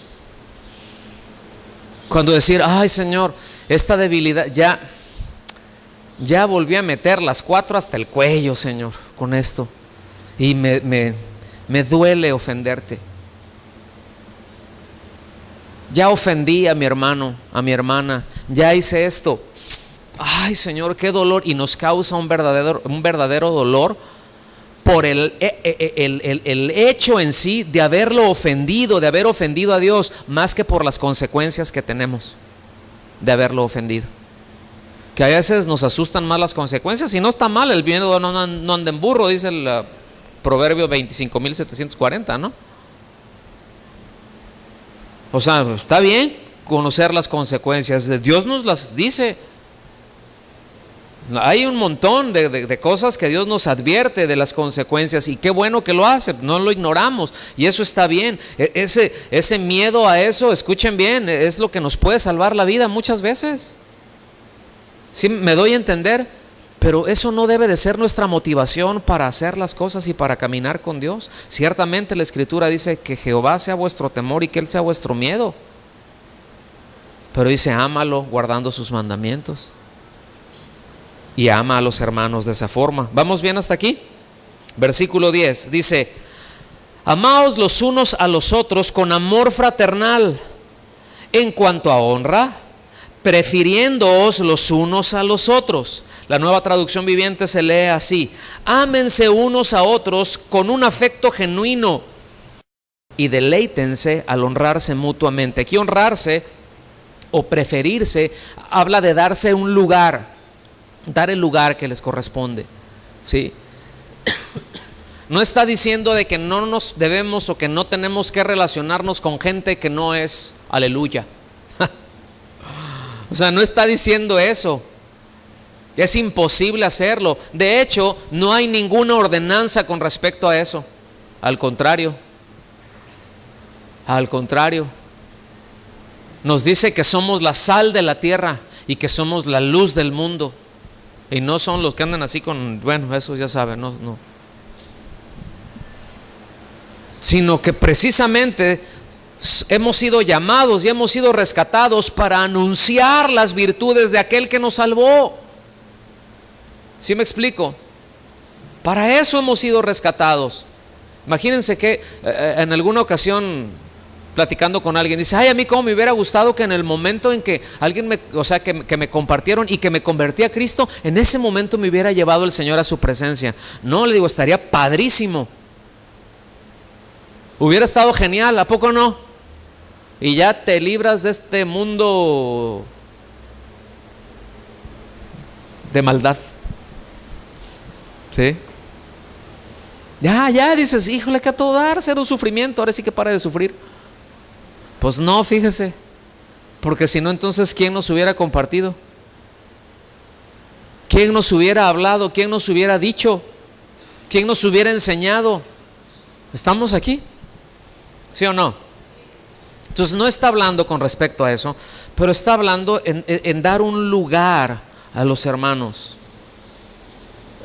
Cuando decir, ay Señor, esta debilidad, ya volví a meter las 4 hasta el cuello, Señor, con esto. Y me duele ofenderte. Ya ofendí a mi hermano, a mi hermana, ya hice esto. Ay Señor, qué dolor. Y nos causa un verdadero dolor por el hecho en sí de haberlo ofendido, de haber ofendido a Dios, más que por las consecuencias que tenemos de haberlo ofendido. Que a veces nos asustan más las consecuencias, y no está mal, el miedo no anda en burro, dice el Proverbio 25.740, ¿no? O sea, está bien conocer las consecuencias, Dios nos las dice. Hay un montón de cosas que Dios nos advierte de las consecuencias, y qué bueno que lo hace, no lo ignoramos, y eso está bien. Ese miedo a eso, escuchen bien, es lo que nos puede salvar la vida muchas veces. Sí, me doy a entender, pero eso no debe de ser nuestra motivación para hacer las cosas y para caminar con Dios. Ciertamente la Escritura dice que Jehová sea vuestro temor y que Él sea vuestro miedo, pero dice ámalo guardando sus mandamientos. Y ama a los hermanos de esa forma. ¿Vamos bien hasta aquí? Versículo 10 dice: amaos los unos a los otros con amor fraternal. En cuanto a honra, prefiriéndoos los unos a los otros. La Nueva Traducción Viviente se lee así: ámense unos a otros con un afecto genuino y deleítense al honrarse mutuamente. Aquí honrarse o preferirse habla de darse un lugar, dar el lugar que les corresponde, ¿sí? No está diciendo de que no nos debemos o que no tenemos que relacionarnos con gente que no es aleluya. O sea, no está diciendo eso. Es imposible hacerlo. De hecho, no hay ninguna ordenanza con respecto a eso. Al contrario, nos dice que somos la sal de la tierra y que somos la luz del mundo. Y no son los que andan así con, bueno, eso ya saben, no. Sino que precisamente hemos sido llamados y hemos sido rescatados para anunciar las virtudes de aquel que nos salvó. ¿Sí me explico? Para eso hemos sido rescatados. Imagínense que en alguna ocasión, platicando con alguien, dice: ay, a mí como me hubiera gustado que en el momento en que alguien que me compartieron y que me convertí a Cristo, en ese momento me hubiera llevado el Señor a su presencia. No, le digo, estaría padrísimo, hubiera estado genial, ¿a poco no? Y ya te libras de este mundo de maldad, ¿sí? Ya dices, híjole, que a todo dar, cero sufrimiento, ahora sí que para de sufrir. Pues no, fíjese, porque si no, entonces ¿quién nos hubiera compartido? ¿Quién nos hubiera hablado? ¿Quién nos hubiera dicho? ¿Quién nos hubiera enseñado? ¿Estamos aquí? ¿Sí o no? Entonces no está hablando con respecto a eso, pero está hablando en dar un lugar a los hermanos.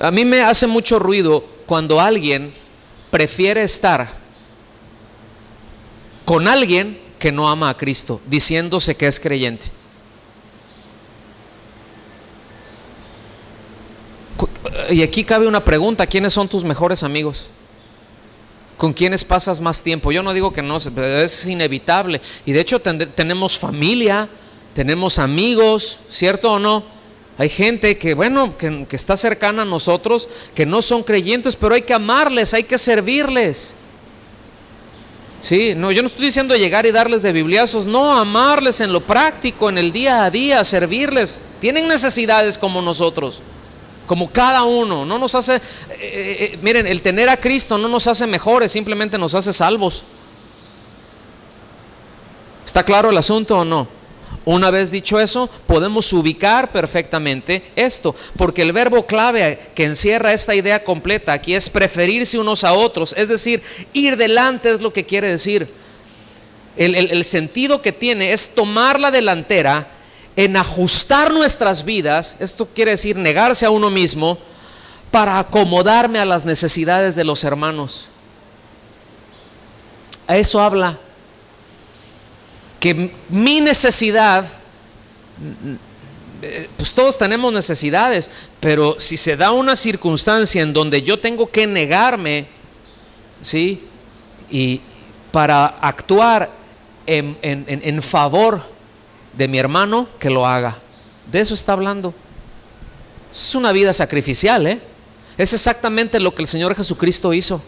A mí me hace mucho ruido cuando alguien prefiere estar con alguien que no ama a Cristo, diciéndose que es creyente. Y aquí cabe una pregunta: ¿quiénes son tus mejores amigos? ¿Con quiénes pasas más tiempo? Yo no digo que no, es inevitable. Y de hecho tenemos familia, tenemos amigos, ¿cierto o no? Hay gente que, bueno, que está cercana a nosotros, que no son creyentes, pero hay que amarles, hay que servirles. Sí, no, yo no estoy diciendo llegar y darles de bibliazos, no, amarles en lo práctico, en el día a día, servirles. Tienen necesidades como nosotros. como cada uno. No nos hace, miren, el tener a Cristo no nos hace mejores, simplemente nos hace salvos. ¿Está claro el asunto o no? Una vez dicho eso, podemos ubicar perfectamente esto, porque el verbo clave que encierra esta idea completa aquí es preferirse unos a otros, es decir, ir delante es lo que quiere decir. El sentido que tiene es tomar la delantera en ajustar nuestras vidas, esto quiere decir negarse a uno mismo para acomodarme a las necesidades de los hermanos. A eso habla. Que mi necesidad, pues todos tenemos necesidades, pero si se da una circunstancia en donde yo tengo que negarme, ¿sí? Y para actuar en favor de mi hermano, que lo haga. De eso está hablando. Es una vida sacrificial, Es exactamente lo que el Señor Jesucristo hizo.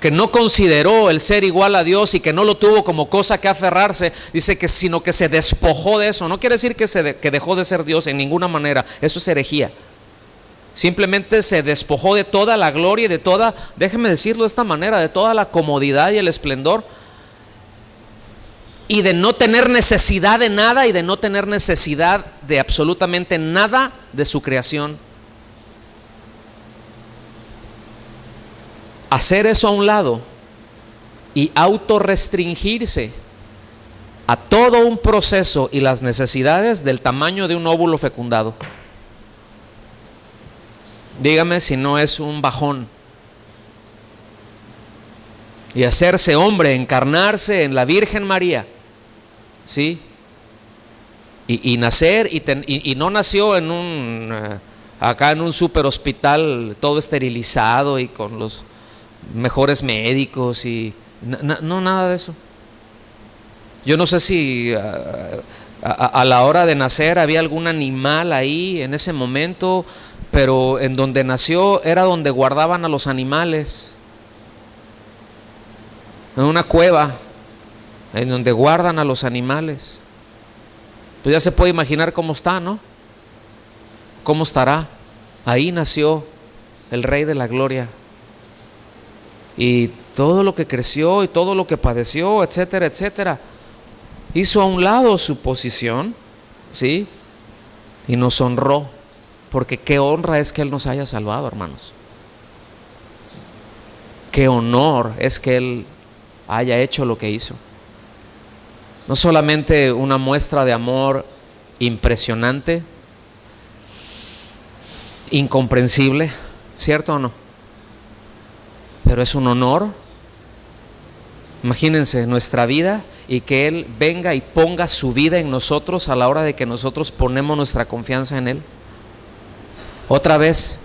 Que no consideró el ser igual a Dios y que no lo tuvo como cosa que aferrarse, dice que sino que se despojó de eso. No quiere decir que dejó de ser Dios en ninguna manera, eso es herejía. Simplemente se despojó de toda la gloria y de toda, déjeme decirlo de esta manera, de toda la comodidad y el esplendor, y de no tener necesidad de nada y de no tener necesidad de absolutamente nada de su creación. Hacer eso a un lado y autorrestringirse a todo un proceso y las necesidades del tamaño de un óvulo fecundado. Dígame si no es un bajón. Y hacerse hombre, encarnarse en la Virgen María, ¿sí? Y nacer, y no nació en acá en un super hospital todo esterilizado y con los mejores médicos y no, nada de eso. Yo no sé si a la hora de nacer había algún animal ahí en ese momento, pero en donde nació era donde guardaban a los animales, en una cueva en donde guardan a los animales. Pues ya se puede imaginar cómo está, ¿no? ¿Cómo estará? Ahí nació el Rey de la Gloria. Y todo lo que creció y todo lo que padeció, etcétera, etcétera, hizo a un lado su posición, ¿sí? Y nos honró, porque qué honra es que Él nos haya salvado, hermanos. Qué honor es que Él haya hecho lo que hizo. No solamente una muestra de amor impresionante, incomprensible, ¿cierto o no? Pero es un honor. Imagínense nuestra vida y que Él venga y ponga su vida en nosotros a la hora de que nosotros ponemos nuestra confianza en Él. Otra vez,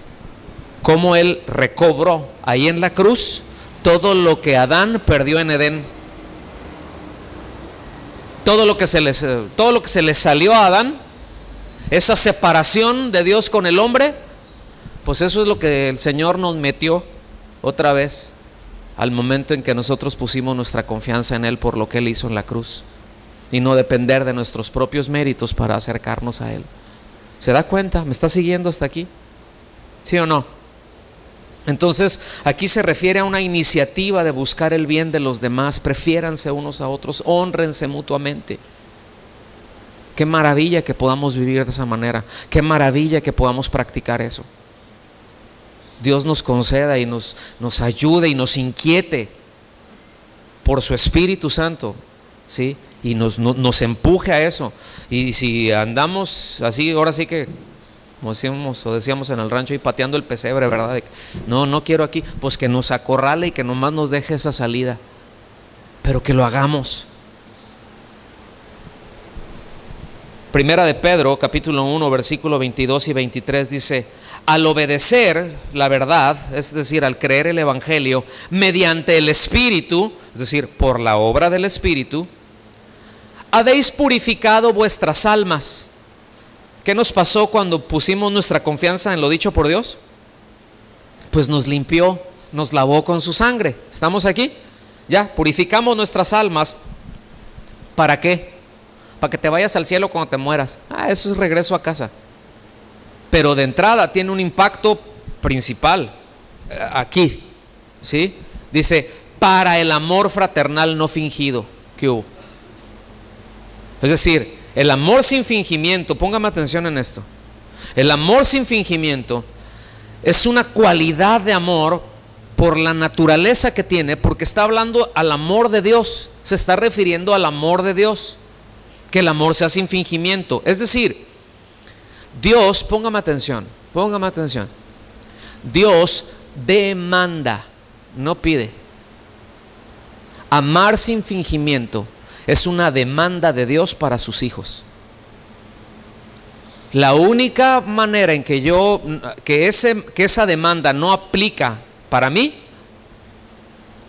cómo Él recobró ahí en la cruz todo lo que Adán perdió en Edén. Todo lo que se le salió a Adán, esa separación de Dios con el hombre, pues eso es lo que el Señor nos metió otra vez al momento en que nosotros pusimos nuestra confianza en Él por lo que Él hizo en la cruz y no depender de nuestros propios méritos para acercarnos a Él. ¿Se da cuenta? ¿Me está siguiendo hasta aquí? ¿Sí o no? Entonces aquí se refiere a una iniciativa de buscar el bien de los demás. Prefiéranse unos a otros, hónrense mutuamente. Qué maravilla que podamos vivir de esa manera, qué maravilla que podamos practicar eso. Dios nos conceda y nos ayude y nos inquiete por su Espíritu Santo, ¿sí? Y nos empuje a eso. Y si andamos así, ahora sí que, como decíamos en el rancho, y pateando el pesebre, ¿verdad? No quiero aquí, pues que nos acorrale y que nomás nos deje esa salida, pero que lo hagamos. Primera de Pedro, capítulo 1, versículo 22 y 23 dice: al obedecer la verdad, es decir, al creer el Evangelio mediante el Espíritu, es decir, por la obra del Espíritu, habéis purificado vuestras almas. ¿Qué nos pasó cuando pusimos nuestra confianza en lo dicho por Dios? Pues nos limpió, nos lavó con su sangre. ¿Estamos aquí? Ya, purificamos nuestras almas. ¿Para qué? Para que te vayas al cielo cuando te mueras. Eso es regreso a casa. pero de entrada tiene un impacto principal aquí, ¿sí? Dice, para el amor fraternal no fingido. ¿Qué hubo? Es decir, el amor sin fingimiento, póngame atención en esto. El amor sin fingimiento es una cualidad de amor por la naturaleza que tiene, porque está hablando al amor de Dios, se está refiriendo al amor de Dios, que el amor sea sin fingimiento. Es decir, Dios, póngame atención, Dios demanda, no pide. Amar sin fingimiento es una demanda de Dios para sus hijos. La única manera en que esa demanda no aplica para mí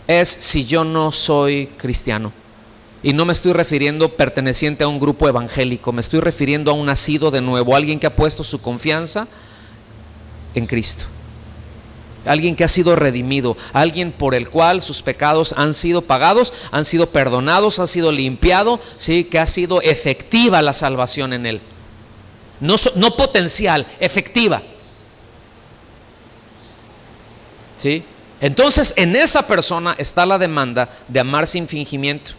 es si yo no soy cristiano. Y no me estoy refiriendo perteneciente a un grupo evangélico, me estoy refiriendo a un nacido de nuevo, alguien que ha puesto su confianza en Cristo. Alguien que ha sido redimido, alguien por el cual sus pecados han sido pagados, han sido perdonados, han sido limpiados, sí, que ha sido efectiva la salvación en él. No potencial, efectiva. ¿Sí? Entonces, en esa persona está la demanda de amar sin fingimiento.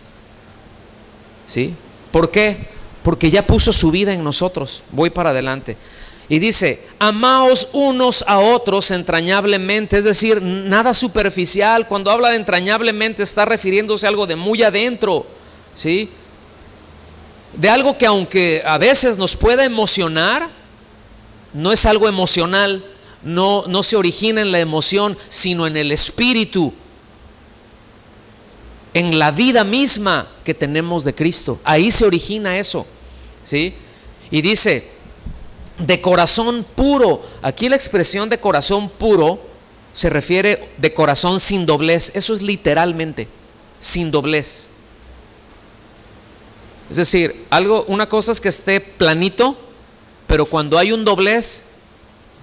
¿Sí? ¿Por qué? Porque ya puso su vida en nosotros. Voy para adelante. Y dice, amaos unos a otros entrañablemente, es decir, nada superficial. Cuando habla de entrañablemente está refiriéndose a algo de muy adentro, ¿sí? De algo que aunque a veces nos pueda emocionar, no es algo emocional, no se origina en la emoción, sino en el espíritu, en la vida misma que tenemos de Cristo. Ahí se origina eso, ¿sí? Y dice, de corazón puro. Aquí la expresión de corazón puro se refiere de corazón sin doblez. Eso es literalmente, sin doblez. Es decir, una cosa es que esté planito, pero cuando hay un doblez,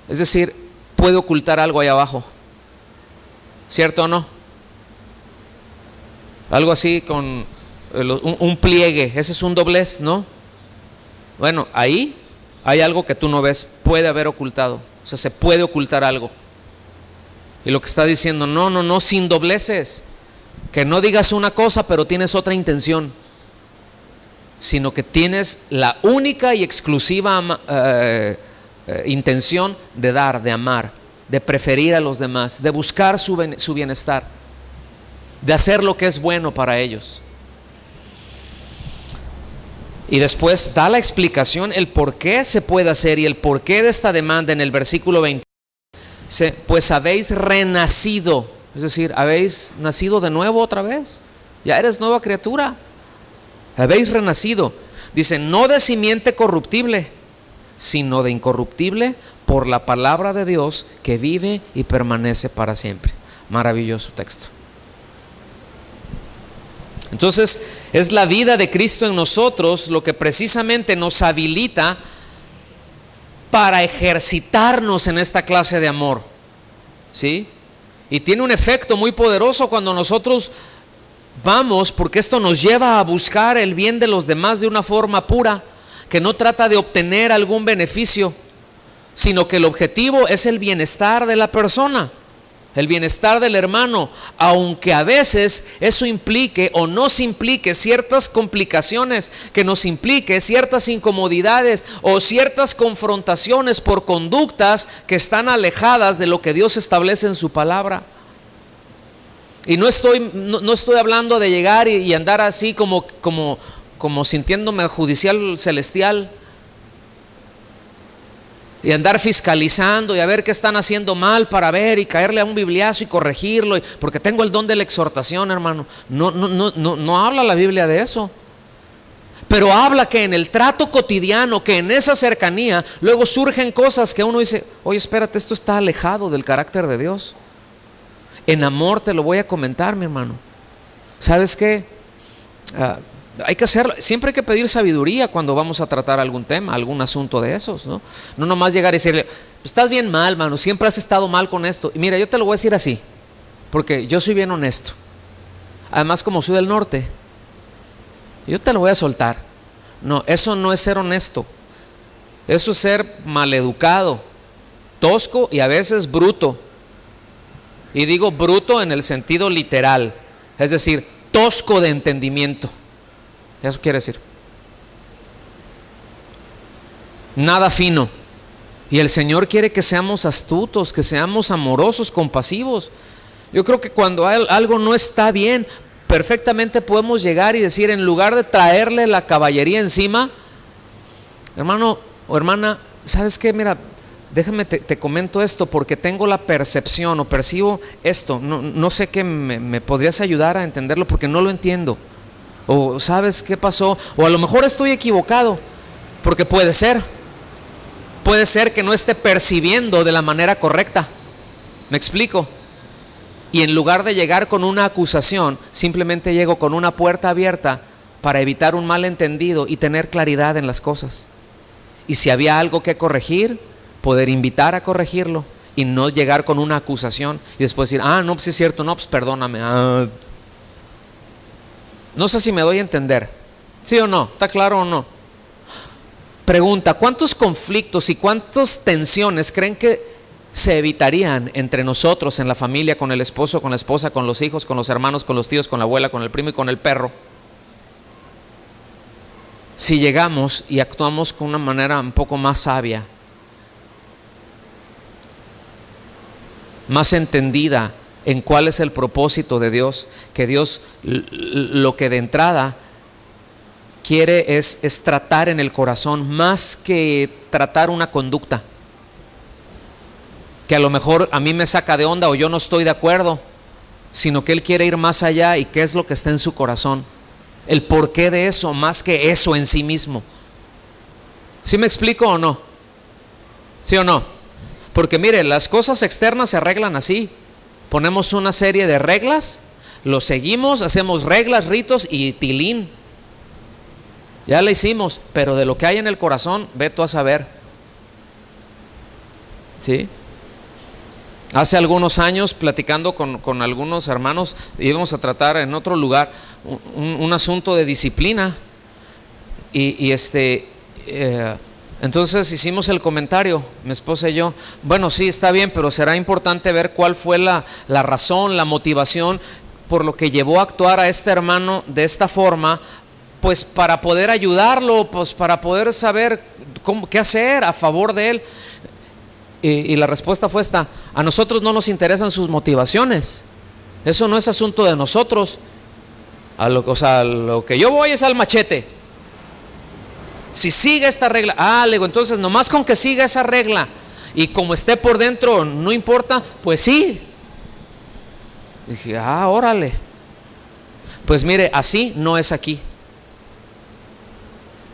es decir, puede ocultar algo ahí abajo. ¿Cierto o no? Algo así con un pliegue, ese es un doblez, ¿no? Bueno, ahí hay algo que tú no ves, puede haber ocultado, o sea, se puede ocultar algo. Y lo que está diciendo, no, sin dobleces, que no digas una cosa pero tienes otra intención, sino que tienes la única y exclusiva intención de dar, de amar, de preferir a los demás, de buscar su bienestar, de hacer lo que es bueno para ellos. Y después da la explicación, el por qué se puede hacer y el por qué de esta demanda en el versículo 20. Pues habéis renacido, es decir, habéis nacido de nuevo otra vez, ya eres nueva criatura, habéis renacido. Dice, no de simiente corruptible, sino de incorruptible, por la palabra de Dios que vive y permanece para siempre. Maravilloso texto. Entonces, es la vida de Cristo en nosotros lo que precisamente nos habilita para ejercitarnos en esta clase de amor, ¿sí? Y tiene un efecto muy poderoso cuando nosotros vamos, porque esto nos lleva a buscar el bien de los demás de una forma pura, que no trata de obtener algún beneficio, sino que el objetivo es el bienestar de la persona, el bienestar del hermano, aunque a veces eso implique o nos implique ciertas complicaciones, que nos implique ciertas incomodidades o ciertas confrontaciones por conductas que están alejadas de lo que Dios establece en su palabra. Y no estoy hablando de llegar y andar así como sintiéndome judicial celestial, y andar fiscalizando y a ver qué están haciendo mal para ver y caerle a un bibliazo y corregirlo, porque tengo el don de la exhortación, hermano. No habla la Biblia de eso, pero habla que en el trato cotidiano, que en esa cercanía luego surgen cosas que uno dice, oye, espérate, esto está alejado del carácter de Dios. En amor te lo voy a comentar, mi hermano. ¿Sabes qué? Hay que hacer, siempre hay que pedir sabiduría cuando vamos a tratar algún tema, algún asunto de esos, ¿no? No nomás llegar y decirle, estás bien mal, mano, siempre has estado mal con esto. Y mira, yo te lo voy a decir así, porque yo soy bien honesto. Además, como soy del norte, yo te lo voy a soltar. No, eso no es ser honesto. Eso es ser maleducado. tosco y a veces bruto. Y digo bruto en el sentido literal, es decir, tosco de entendimiento. Eso quiere decir. Nada fino. Y el Señor quiere que seamos astutos, que seamos amorosos, compasivos. Yo creo que cuando algo no está bien, perfectamente podemos llegar y decir, en lugar de traerle la caballería encima, hermano o hermana, ¿sabes qué? Mira, déjame te comento esto porque tengo la percepción o percibo esto. No sé qué me podrías ayudar a entenderlo porque no lo entiendo. O ¿sabes qué pasó? O a lo mejor estoy equivocado, porque puede ser que no esté percibiendo de la manera correcta. ¿Me explico? Y en lugar de llegar con una acusación, simplemente llego con una puerta abierta para evitar un malentendido y tener claridad en las cosas. Y si había algo que corregir, poder invitar a corregirlo y no llegar con una acusación y después decir, no, pues es cierto, no, pues perdóname. No sé si me doy a entender. ¿Sí o no? ¿Está claro o no? Pregunta, ¿cuántos conflictos y cuántas tensiones creen que se evitarían entre nosotros en la familia, con el esposo, con la esposa, con los hijos, con los hermanos, con los tíos, con la abuela, con el primo y con el perro, si llegamos y actuamos con una manera un poco más sabia, más entendida en cuál es el propósito de Dios? Que Dios lo que de entrada quiere es tratar en el corazón más que tratar una conducta que a lo mejor a mí me saca de onda o yo no estoy de acuerdo, sino que Él quiere ir más allá. ¿Y qué es lo que está en su corazón? El porqué de eso, más que eso en sí mismo. ¿Sí me explico o no? ¿Sí o no? Porque mire, las cosas externas se arreglan así. Ponemos una serie de reglas, lo seguimos, hacemos reglas, ritos y tilín. Ya la hicimos, pero de lo que hay en el corazón, ve tú a saber. ¿Sí? Hace algunos años, platicando con algunos hermanos, íbamos a tratar en otro lugar un asunto de disciplina. Entonces hicimos el comentario, mi esposa y yo, bueno, sí, está bien, pero será importante ver cuál fue la razón, la motivación por lo que llevó a actuar a este hermano de esta forma, pues para poder ayudarlo, pues para poder saber qué hacer a favor de él. Y la respuesta fue esta: a nosotros no nos interesan sus motivaciones, eso no es asunto de nosotros. Lo que yo voy es al machete. Si sigue esta regla, le digo, entonces nomás con que siga esa regla y como esté por dentro no importa, pues sí. Dije, órale. Pues mire, así no es aquí.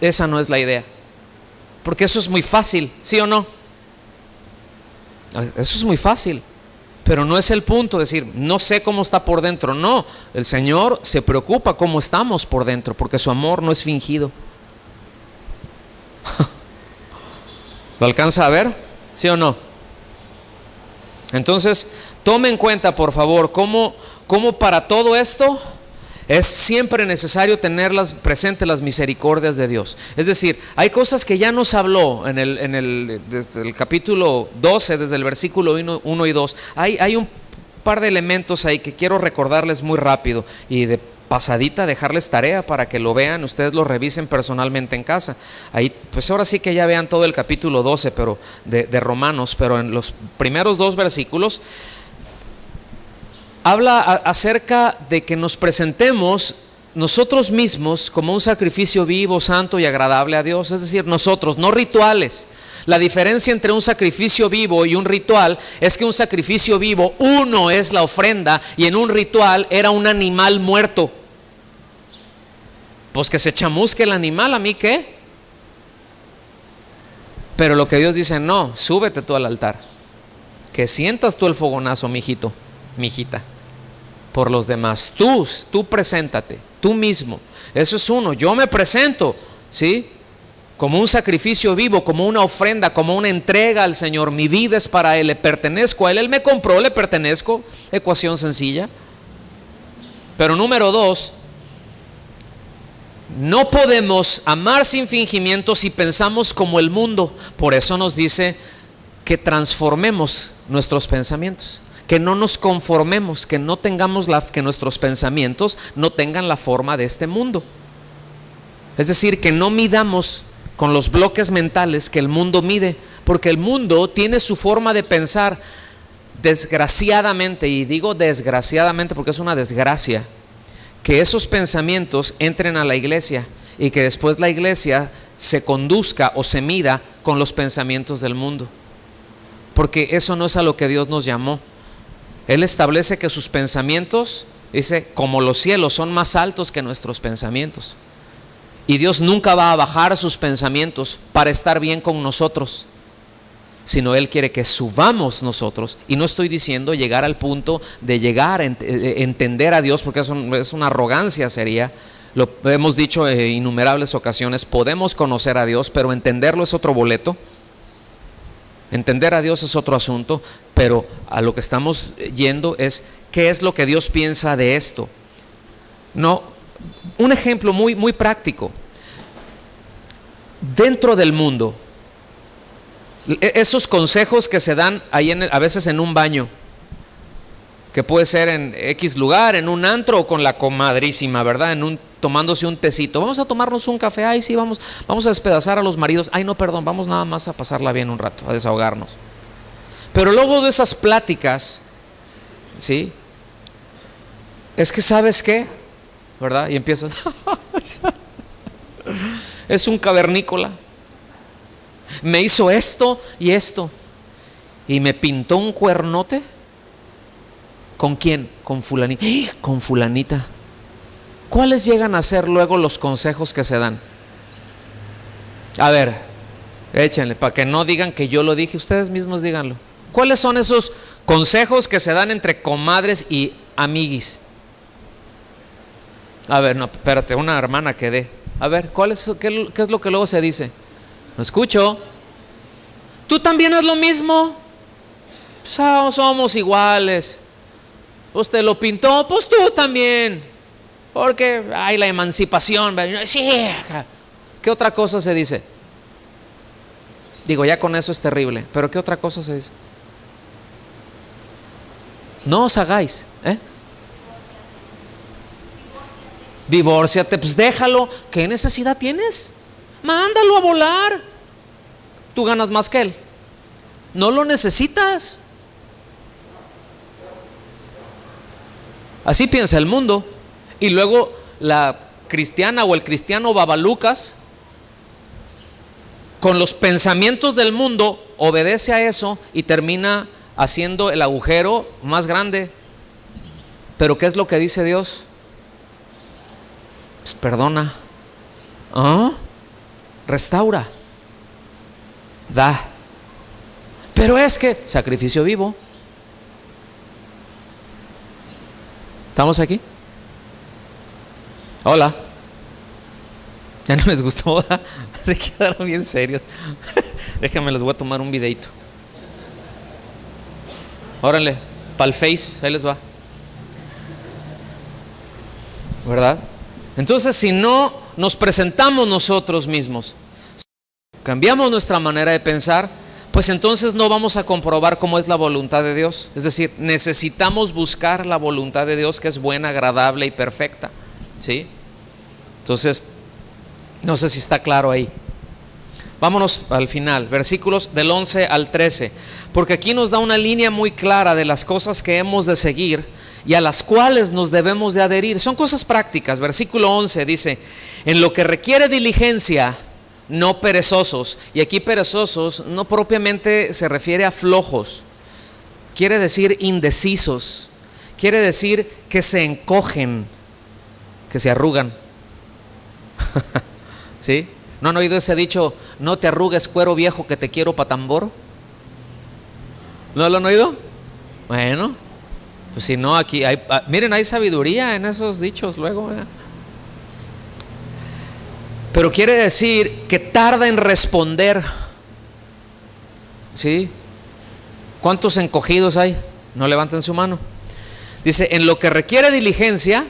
Esa no es la idea, porque eso es muy fácil, ¿sí o no? Eso es muy fácil, pero no es el punto decir, no sé cómo está por dentro. No, el Señor se preocupa cómo estamos por dentro, porque su amor no es fingido. ¿Lo alcanza a ver? ¿Sí o no? Entonces, tome en cuenta, por favor, cómo para todo esto es siempre necesario tener presentes las misericordias de Dios. Es decir, hay cosas que ya nos habló desde el capítulo 12, desde el versículo 1 y 2. Hay un par de elementos ahí que quiero recordarles muy rápido y de pasadita dejarles tarea para que lo vean, ustedes lo revisen personalmente en casa. Ahí, pues ahora sí que ya vean todo el capítulo 12 pero de Romanos, pero en los primeros 2 versículos habla acerca de que nos presentemos nosotros mismos como un sacrificio vivo, santo y agradable a Dios. Es decir, nosotros, no rituales. La diferencia entre un sacrificio vivo y un ritual es que un sacrificio vivo, uno es la ofrenda, y en un ritual era un animal muerto. Pues que se chamusque el animal, ¿a mí qué? Pero lo que Dios dice, no, súbete tú al altar, que sientas tú el fogonazo, mijito, mijita, por los demás. Tú preséntate, tú mismo. Eso es uno. Yo me presento, ¿sí?, como un sacrificio vivo, como una ofrenda, como una entrega al Señor. Mi vida es para Él, le pertenezco a Él. Él me compró, le pertenezco. Ecuación sencilla. Pero número 2, no podemos amar sin fingimiento si pensamos como el mundo. Por eso nos dice que transformemos nuestros pensamientos, que no nos conformemos, que no tengamos que nuestros pensamientos no tengan la forma de este mundo. Es decir, que no midamos con los bloques mentales que el mundo mide, porque el mundo tiene su forma de pensar. Desgraciadamente, y digo desgraciadamente porque es una desgracia, que esos pensamientos entren a la iglesia y que después la iglesia se conduzca o se mida con los pensamientos del mundo, porque eso no es a lo que Dios nos llamó. Él establece que sus pensamientos, dice, como los cielos, son más altos que nuestros pensamientos, y Dios nunca va a bajar sus pensamientos para estar bien con nosotros, sino Él quiere que subamos nosotros. Y no estoy diciendo llegar al punto de llegar a entender a Dios, porque eso es una arrogancia, sería. Lo hemos dicho en innumerables ocasiones, podemos conocer a Dios, pero entenderlo es otro boleto. Entender a Dios es otro asunto, pero a lo que estamos yendo es qué es lo que Dios piensa de esto. No, un ejemplo muy, muy práctico. Dentro del mundo, esos consejos que se dan ahí a veces en un baño, que puede ser en X lugar, en un antro o con la comadrísima, ¿verdad? Tomándose un tecito. Vamos a tomarnos un café. Ay, sí, vamos a despedazar a los maridos. Ay, no, perdón, vamos nada más a pasarla bien un rato, a desahogarnos. Pero luego de esas pláticas, ¿sí? Es que, ¿sabes qué? ¿Verdad? Y empiezan. Es un cavernícola. Me hizo esto y esto. Y me pintó un cuernote. ¿Con quién? Con fulanita. Con fulanita. ¿Cuáles llegan a ser luego los consejos que se dan? A ver, échenle, para que no digan que yo lo dije, ustedes mismos díganlo. ¿Cuáles son esos consejos que se dan entre comadres y amiguis? A ver, no, espérate, una hermana que dé. A ver, qué es lo que luego se dice? No escucho. Tú también es lo mismo. Somos iguales. Pues te lo pintó, pues tú también. Porque hay la emancipación. Sí. ¿Qué otra cosa se dice? Digo, ya con eso es terrible. Pero ¿qué otra cosa se dice? No os hagáis, Divórciate, pues déjalo. ¿Qué necesidad tienes? Mándalo a volar. Tú ganas más que él. No lo necesitas. Así piensa el mundo. Y luego la cristiana o el cristiano babalucas, con los pensamientos del mundo, obedece a eso y termina haciendo el agujero más grande. Pero ¿qué es lo que dice Dios? Pues perdona, restaura, da. Pero es que sacrificio vivo. ¿Estamos aquí? Hola. Ya no les gustó, ¿verdad? Se quedaron bien serios. Déjenme, les voy a tomar un videito. Órale, para el Face, ahí les va. ¿Verdad? Entonces, si no nos presentamos nosotros mismos, cambiamos nuestra manera de pensar, pues entonces no vamos a comprobar cómo es la voluntad de Dios. Es decir, necesitamos buscar la voluntad de Dios, que es buena, agradable y perfecta, ¿sí? Entonces, no sé si está claro ahí. Vámonos al final, versículos del 11 al 13, porque aquí nos da una línea muy clara de las cosas que hemos de seguir y a las cuales nos debemos de adherir. Son cosas prácticas. Versículo 11 dice: en lo que requiere diligencia, no perezosos. Y aquí perezosos no propiamente se refiere a flojos, quiere decir indecisos, quiere decir que se encogen, que se arrugan. ¿Sí? ¿No han oído ese dicho? No te arrugues, cuero viejo, que te quiero pa' tambor. ¿No lo han oído? Bueno, pues si no, aquí hay, miren, hay sabiduría en esos dichos luego, Pero quiere decir que tarda en responder. ¿Sí? ¿Cuántos encogidos hay? No levanten su mano. Dice, en lo que requiere diligencia,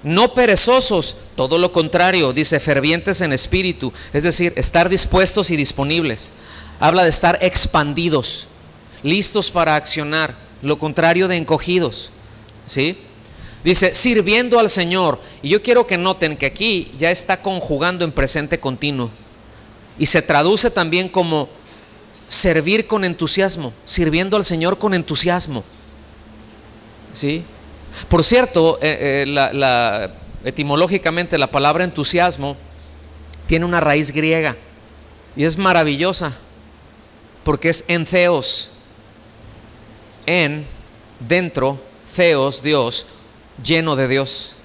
no perezosos, todo lo contrario, dice, fervientes en espíritu, es decir, estar dispuestos y disponibles. Habla de estar expandidos, listos para accionar, lo contrario de encogidos, ¿sí? Dice, sirviendo al Señor. Y yo quiero que noten que aquí ya está conjugando en presente continuo. Y se traduce también como servir con entusiasmo, sirviendo al Señor con entusiasmo, ¿sí? Por cierto, etimológicamente la palabra entusiasmo tiene una raíz griega y es maravillosa porque es entheos, en, dentro, theos, Dios, lleno de Dios,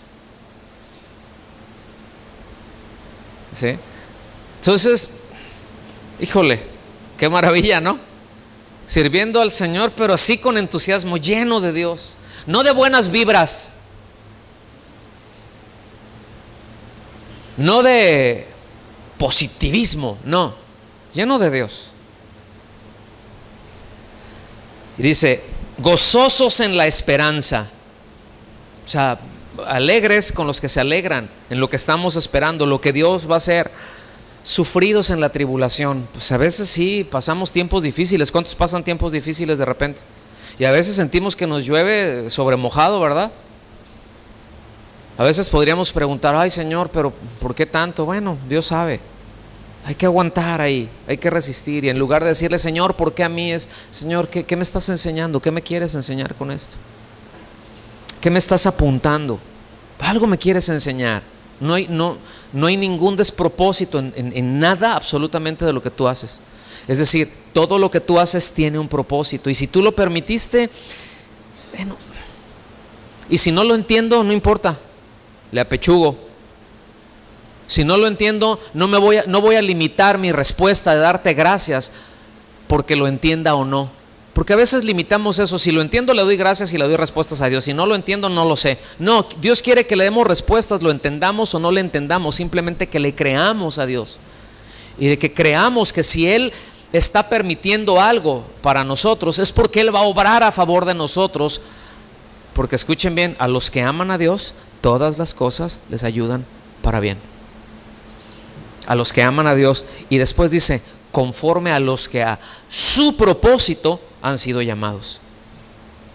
¿sí? Entonces, híjole, qué maravilla, ¿no? Sirviendo al Señor, pero así con entusiasmo, lleno de Dios, no de buenas vibras, no de positivismo, no, lleno de Dios. Y dice, gozosos en la esperanza, o sea, alegres con los que se alegran en lo que estamos esperando, lo que Dios va a hacer. Sufridos en la tribulación, pues a veces sí pasamos tiempos difíciles. ¿Cuántos pasan tiempos difíciles de repente? Y a veces sentimos que nos llueve sobre mojado, ¿verdad? A veces podríamos preguntar, ay Señor, pero ¿por qué tanto? Bueno, Dios sabe. Hay que aguantar ahí, hay que resistir. Y en lugar de decirle, Señor, ¿por qué a mí? Es, Señor, ¿qué me estás enseñando? ¿Qué me quieres enseñar con esto? ¿Qué me estás apuntando? Algo me quieres enseñar. No hay ningún despropósito en nada absolutamente de lo que tú haces. Es decir, todo lo que tú haces tiene un propósito. Y si tú lo permitiste, bueno, y si no lo entiendo, no importa, le apechugo. Si no lo entiendo, no voy a limitar mi respuesta de darte gracias porque lo entienda o no. Porque a veces limitamos eso. Si lo entiendo, le doy gracias y le doy respuestas a Dios. Si no lo entiendo, no lo sé. No, Dios quiere que le demos respuestas, lo entendamos o no le entendamos, simplemente que le creamos a Dios. Y de que creamos que si Él está permitiendo algo para nosotros, es porque Él va a obrar a favor de nosotros. Porque escuchen bien, a los que aman a Dios, todas las cosas les ayudan para bien. A los que aman a Dios. Y después dice, conforme a los que a su propósito han sido llamados.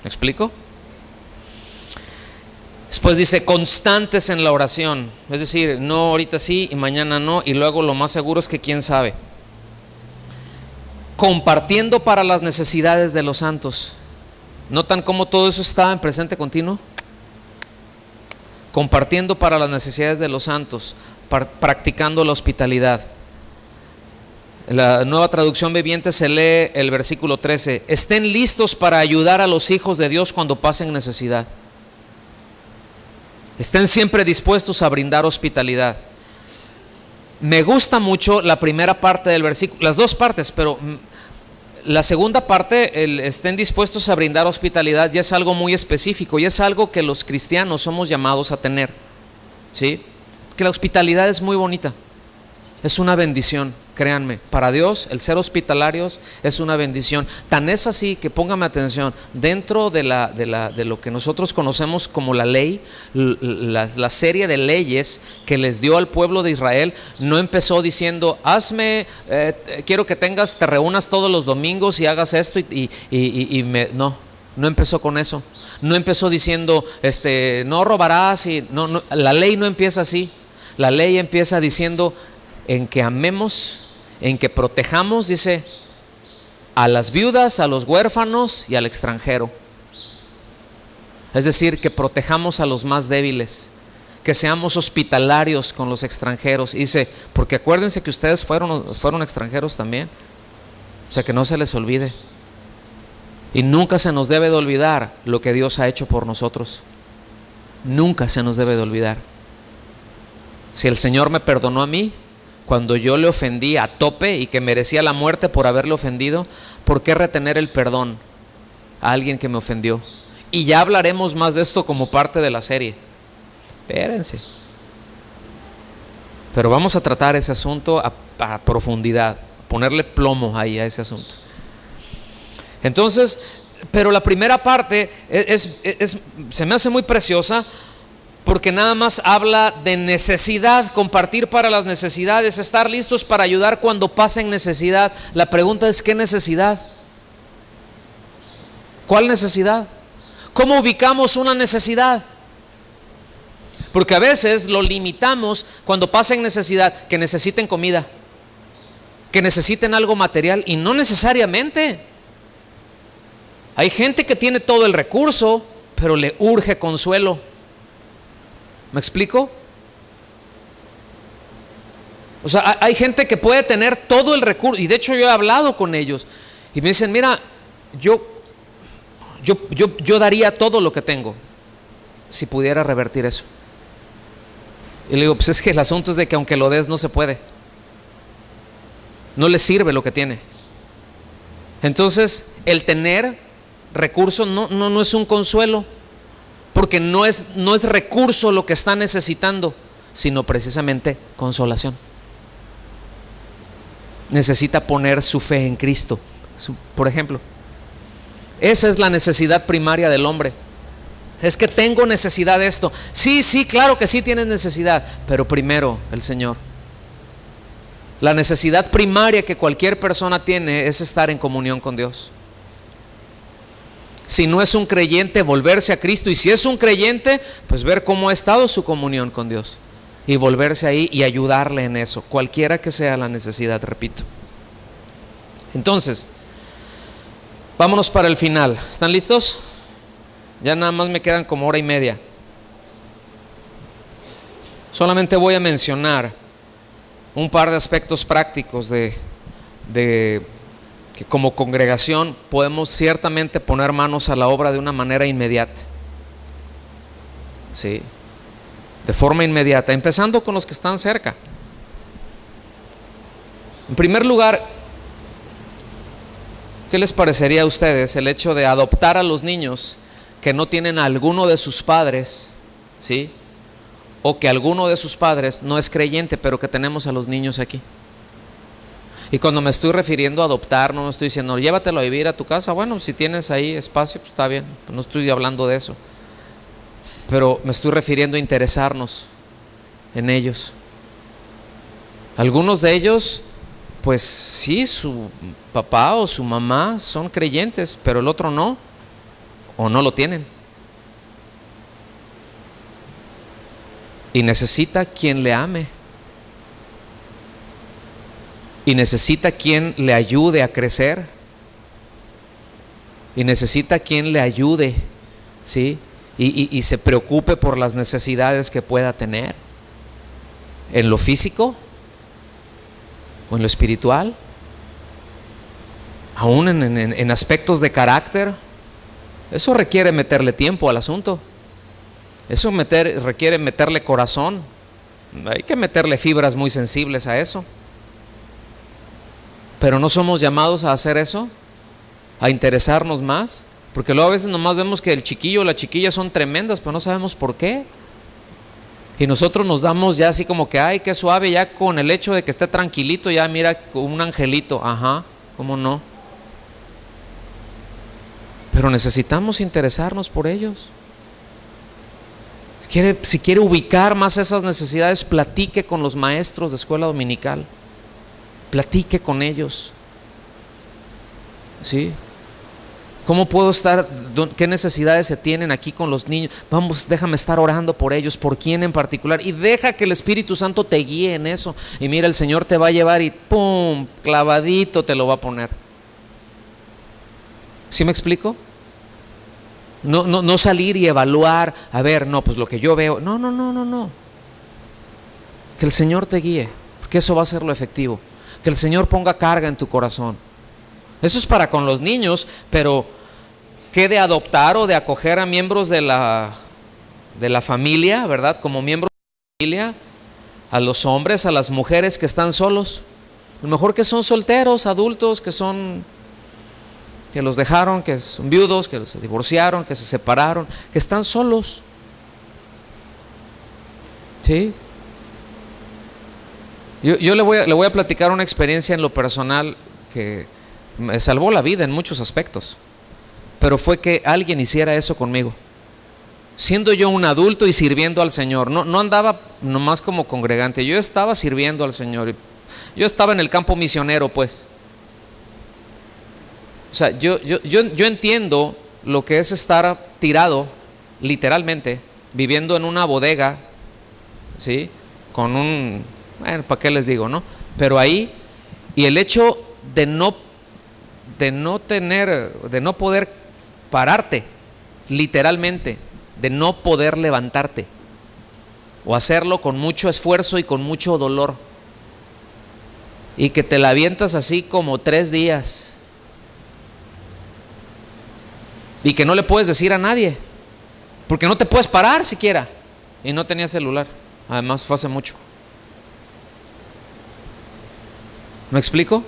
¿Me explico? Después dice, constantes en la oración. Es decir, no ahorita sí y mañana no, y luego lo más seguro es que quién sabe. Compartiendo para las necesidades de los santos. ¿Notan cómo todo eso está en presente continuo? Compartiendo para las necesidades de los santos, practicando la hospitalidad. En la Nueva Traducción Viviente se lee el versículo 13. Estén listos para ayudar a los hijos de Dios cuando pasen necesidad. Estén siempre dispuestos a brindar hospitalidad. Me gusta mucho la primera parte del versículo, las dos partes, pero la segunda parte, el estén dispuestos a brindar hospitalidad, ya es algo muy específico y es algo que los cristianos somos llamados a tener, ¿sí? Que la hospitalidad es muy bonita, es una bendición. Créanme, para Dios el ser hospitalarios es una bendición. Tan es así que póngame atención, dentro de lo que nosotros conocemos como la ley, la serie de leyes que les dio al pueblo de Israel, no empezó diciendo, quiero que te reúnas todos los domingos y hagas esto no empezó con eso. No empezó diciendo, no robarás, no, la ley no empieza así. La ley empieza diciendo en que amemos, en que protejamos, dice, a las viudas, a los huérfanos y al extranjero. Es decir, que protejamos a los más débiles, que seamos hospitalarios con los extranjeros. Dice, porque acuérdense que ustedes fueron extranjeros también. O sea, que no se les olvide. Y nunca se nos debe de olvidar lo que Dios ha hecho por nosotros. Nunca se nos debe de olvidar. Si el Señor me perdonó a mí cuando yo le ofendí a tope y que merecía la muerte por haberle ofendido, ¿por qué retener el perdón a alguien que me ofendió? Y ya hablaremos más de esto como parte de la serie. Espérense. Pero vamos a tratar ese asunto a profundidad, ponerle plomo ahí a ese asunto. Entonces, pero la primera parte se me hace muy preciosa porque nada más habla de necesidad, compartir para las necesidades, estar listos para ayudar cuando pasen necesidad. La pregunta es, ¿qué necesidad? ¿Cuál necesidad? ¿Cómo ubicamos una necesidad? Porque a veces lo limitamos cuando pasen necesidad, que necesiten comida, que necesiten algo material, y no necesariamente. Hay gente que tiene todo el recurso, pero le urge consuelo. ¿Me explico? O sea, hay gente que puede tener todo el recurso, y de hecho yo he hablado con ellos y me dicen, mira, yo daría todo lo que tengo si pudiera revertir eso. Y le digo, pues es que el asunto es de que aunque lo des no se puede, no le sirve lo que tiene. Entonces el tener recursos no es un consuelo, porque no es recurso lo que está necesitando, sino precisamente consolación. Necesita poner su fe en Cristo, por ejemplo. Esa es la necesidad primaria del hombre. Es que tengo necesidad de esto. Sí, claro que sí tienes necesidad, pero primero el Señor. La necesidad primaria que cualquier persona tiene es estar en comunión con Dios. Si no es un creyente, volverse a Cristo, y si es un creyente, pues ver cómo ha estado su comunión con Dios y volverse ahí y ayudarle en eso, cualquiera que sea la necesidad, repito. Entonces, vámonos para el final. ¿Están listos? Ya nada más me quedan como hora y media. Solamente voy a mencionar un par de aspectos prácticos de que como congregación podemos ciertamente poner manos a la obra de una manera inmediata. Sí, de forma inmediata, empezando con los que están cerca. En primer lugar, ¿qué les parecería a ustedes el hecho de adoptar a los niños que no tienen a alguno de sus padres, ¿sí? O que alguno de sus padres no es creyente, pero que tenemos a los niños aquí? Y cuando me estoy refiriendo a adoptar, no me estoy diciendo llévatelo a vivir a tu casa. Bueno, si tienes ahí espacio, pues está bien, no estoy hablando de eso, pero me estoy refiriendo a interesarnos en ellos. Algunos de ellos, pues sí, su papá o su mamá son creyentes, pero el otro no, o no lo tienen, y necesita quien le ame, y necesita quien le ayude a crecer, y necesita quien le ayude, ¿sí? Y se preocupe por las necesidades que pueda tener, en lo físico o en lo espiritual, aún en aspectos de carácter. Eso requiere meterle tiempo al asunto. Eso requiere meterle corazón. Hay que meterle fibras muy sensibles a eso. Pero no somos llamados a hacer eso, a interesarnos más, porque luego a veces nomás vemos que el chiquillo o la chiquilla son tremendas, pero no sabemos por qué. Y nosotros nos damos ya así como que, ay, qué suave, ya con el hecho de que esté tranquilito, ya mira, un angelito. Ajá, ¿cómo no? Pero necesitamos interesarnos por ellos. Si quiere ubicar más esas necesidades, platique con los maestros de escuela dominical. Platique con ellos. ¿Sí? ¿Cómo puedo estar? ¿Qué necesidades se tienen aquí con los niños? Vamos, déjame estar orando por ellos, por quién en particular, y deja que el Espíritu Santo te guíe en eso. Y mira, el Señor te va a llevar y ¡pum! Clavadito te lo va a poner. ¿Sí me explico? No salir y evaluar, a ver, no, pues lo que yo veo. No. Que el Señor te guíe, porque eso va a ser lo efectivo. Que el Señor ponga carga en tu corazón. Eso es para con los niños, pero ¿qué de adoptar o de acoger a miembros de la familia, verdad? Como miembros de la familia, a los hombres, a las mujeres que están solos. A lo mejor que son solteros, adultos, que los dejaron, que son viudos, que se divorciaron, que se separaron, que están solos. ¿Sí? Yo le voy a platicar una experiencia en lo personal que me salvó la vida en muchos aspectos, pero fue que alguien hiciera eso conmigo. siendo yo un adulto y sirviendo al Señor. No andaba nomás como congregante, yo estaba sirviendo al Señor. Yo estaba en el campo misionero, pues. O sea, yo entiendo lo que es estar tirado, literalmente, viviendo en una bodega, ¿sí? Con un, bueno, ¿para qué les digo, no? Pero ahí, y el hecho de no poder pararte, literalmente, de no poder levantarte, o hacerlo con mucho esfuerzo y con mucho dolor, y que te la avientas así como 3 días, y que no le puedes decir a nadie, porque no te puedes parar siquiera, y no tenía celular, además fue hace mucho. ¿Me explico?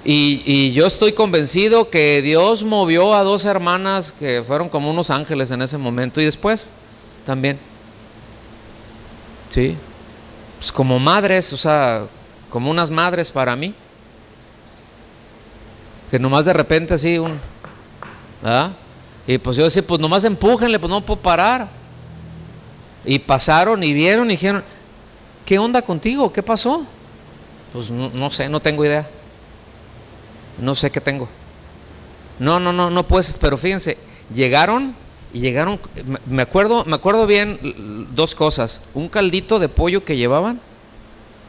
Y yo estoy convencido que Dios movió a 2 hermanas que fueron como unos ángeles en ese momento, y después también, sí, pues como madres, o sea, como unas madres para mí, que nomás de repente así ¿verdad? Y pues yo decía, pues nomás empújenle, pues no puedo parar. Y pasaron y vieron y dijeron, ¿qué onda contigo? ¿Qué pasó? Pues no sé, no tengo idea. No sé qué tengo. No puedes, pero fíjense, llegaron, me acuerdo bien 2 cosas, un caldito de pollo que llevaban,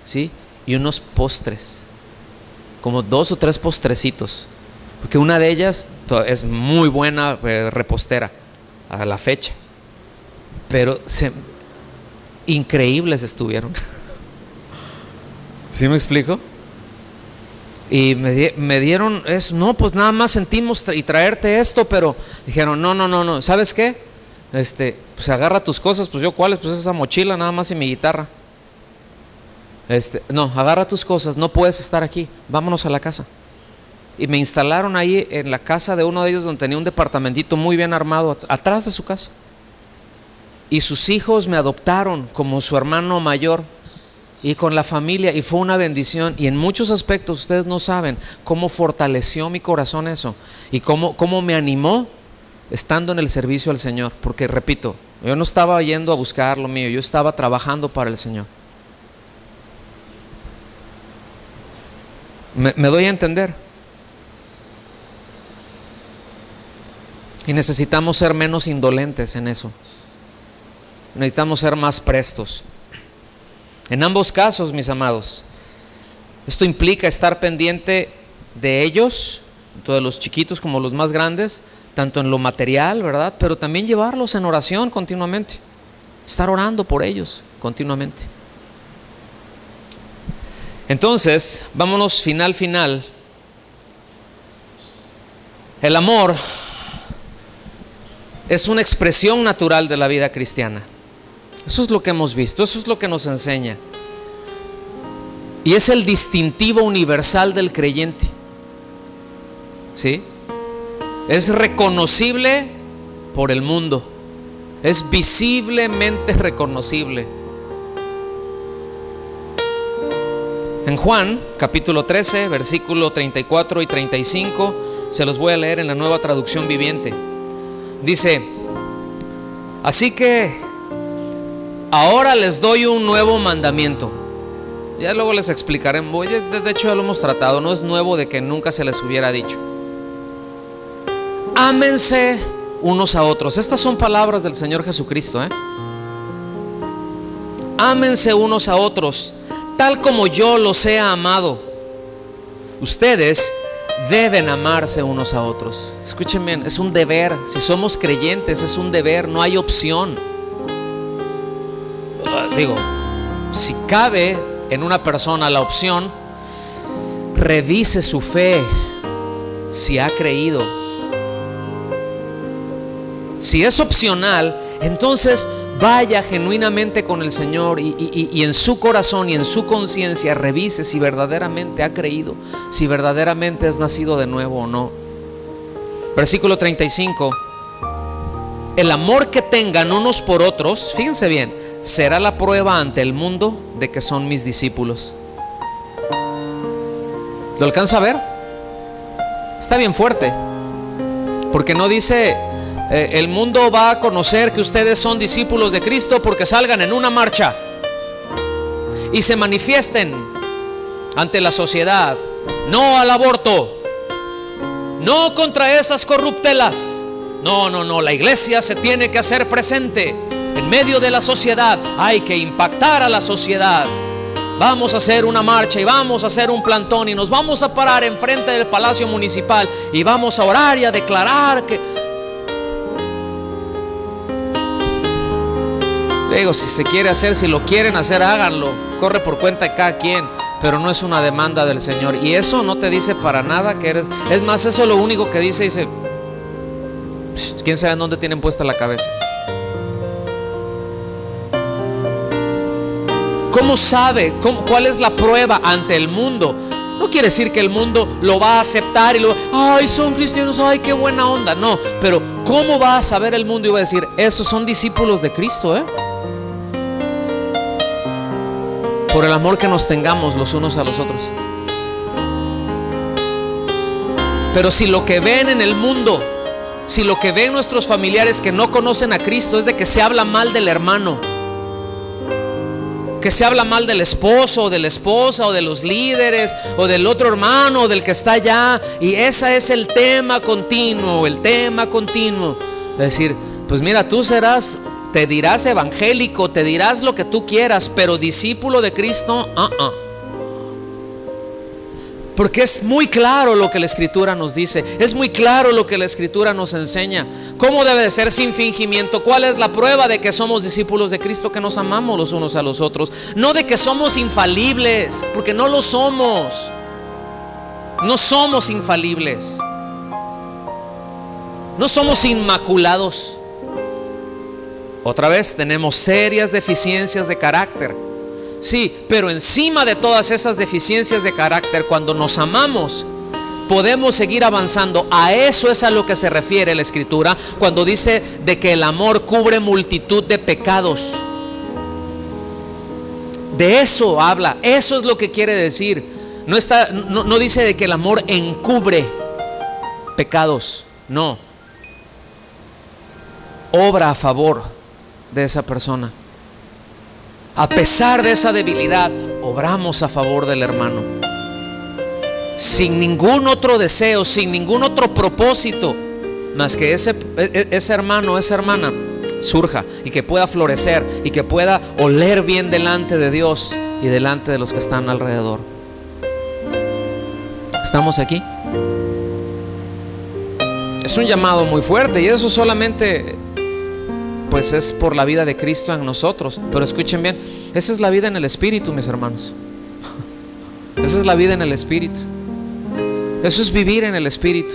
¿sí? Y unos postres, como 2 o 3 postrecitos, porque una de ellas es muy buena repostera a la fecha, pero increíbles estuvieron. ¿Sí me explico? Y me dieron eso, no, pues nada más sentimos y traerte esto, pero dijeron, no, ¿sabes qué? Pues agarra tus cosas, pues yo cuáles, pues esa mochila nada más y mi guitarra. No, agarra tus cosas, no puedes estar aquí, vámonos a la casa. Y me instalaron ahí en la casa de uno de ellos, donde tenía un departamentito muy bien armado atrás de su casa. Y sus hijos me adoptaron como su hermano mayor, y con la familia, y fue una bendición. Y en muchos aspectos ustedes no saben cómo fortaleció mi corazón eso, y cómo me animó estando en el servicio al Señor, porque repito, yo no estaba yendo a buscar lo mío, yo estaba trabajando para el Señor. ¿Me doy a entender? Y necesitamos ser menos indolentes en eso. Necesitamos ser más prestos. En ambos casos, mis amados, esto implica estar pendiente de ellos, tanto de los chiquitos como los más grandes, tanto en lo material, ¿verdad? Pero también llevarlos en oración continuamente, estar orando por ellos continuamente. Entonces, vámonos final. El amor es una expresión natural de la vida cristiana. Eso es lo que hemos visto, eso es lo que nos enseña. Y es el distintivo universal del creyente. ¿Sí? Es reconocible por el mundo. Es visiblemente reconocible. En Juan, capítulo 13, versículo 34 y 35, se los voy a leer en la Nueva Traducción Viviente. Dice: así que ahora les doy un nuevo mandamiento. Ya luego les explicaré. De hecho ya lo hemos tratado. No es nuevo de que nunca se les hubiera dicho. Ámense unos a otros. Estas son palabras del Señor Jesucristo, Ámense unos a otros, tal como yo los he amado. Ustedes deben amarse unos a otros. Escuchen bien, es un deber. Si somos creyentes, es un deber, no hay opción. Digo, si cabe en una persona la opción, revise su fe, si ha creído. Si es opcional, entonces vaya genuinamente con el Señor y en su corazón y en su conciencia revise si verdaderamente ha creído, si verdaderamente es nacido de nuevo o no. Versículo 35: el amor que tengan unos por otros, fíjense bien, será la prueba ante el mundo de que son mis discípulos. ¿Lo alcanza a ver? Está bien fuerte, porque no dice El mundo va a conocer que ustedes son discípulos de Cristo porque salgan en una marcha y se manifiesten ante la sociedad. No al aborto, no contra esas corruptelas. No, la iglesia se tiene que hacer presente en medio de la sociedad. Hay que impactar a la sociedad. Vamos a hacer una marcha y vamos a hacer un plantón y nos vamos a parar enfrente del Palacio Municipal y vamos a orar y a declarar que... Digo, si se quiere hacer, si lo quieren hacer, háganlo. Corre por cuenta de cada quien, pero no es una demanda del Señor. Y eso no te dice para nada que eres... Es más, eso lo único que dice, quién sabe en dónde tienen puesta la cabeza. ¿Cómo sabe? ¿Cuál es la prueba ante el mundo? No quiere decir que el mundo lo va a aceptar y ay, son cristianos, ay, qué buena onda. No, pero ¿cómo va a saber el mundo y va a decir, esos son discípulos de Cristo, por el amor que nos tengamos los unos a los otros. Pero si lo que ven en el mundo, si lo que ven nuestros familiares que no conocen a Cristo es de que se habla mal del hermano, que se habla mal del esposo o de la esposa o de los líderes o del otro hermano o del que está allá, y ese es el tema continuo, es decir, pues mira, tú te dirás evangélico, te dirás lo que tú quieras, pero discípulo de Cristo, porque es muy claro lo que la Escritura nos dice, es muy claro lo que la Escritura nos enseña. ¿Cómo debe de ser? Sin fingimiento. ¿Cuál es la prueba de que somos discípulos de Cristo? Que nos amamos los unos a los otros. No de que somos infalibles, porque no lo somos. No somos infalibles. No somos inmaculados. Otra vez, tenemos serias deficiencias de carácter. Sí, pero encima de todas esas deficiencias de carácter, cuando nos amamos, podemos seguir avanzando. A eso es a lo que se refiere la Escritura cuando dice de que el amor cubre multitud de pecados. De eso habla, eso es lo que quiere decir. No dice de que el amor encubre pecados, no. Obra a favor de esa persona. A pesar de esa debilidad, obramos a favor del hermano, sin ningún otro deseo, sin ningún otro propósito, más que ese hermano, esa hermana surja y que pueda florecer y que pueda oler bien delante de Dios y delante de los que están alrededor. ¿Estamos aquí? Es un llamado muy fuerte, y eso solamente pues es por la vida de Cristo en nosotros. Pero escuchen bien, esa es la vida en el Espíritu, mis hermanos. Esa es la vida en el Espíritu. Eso es vivir en el Espíritu.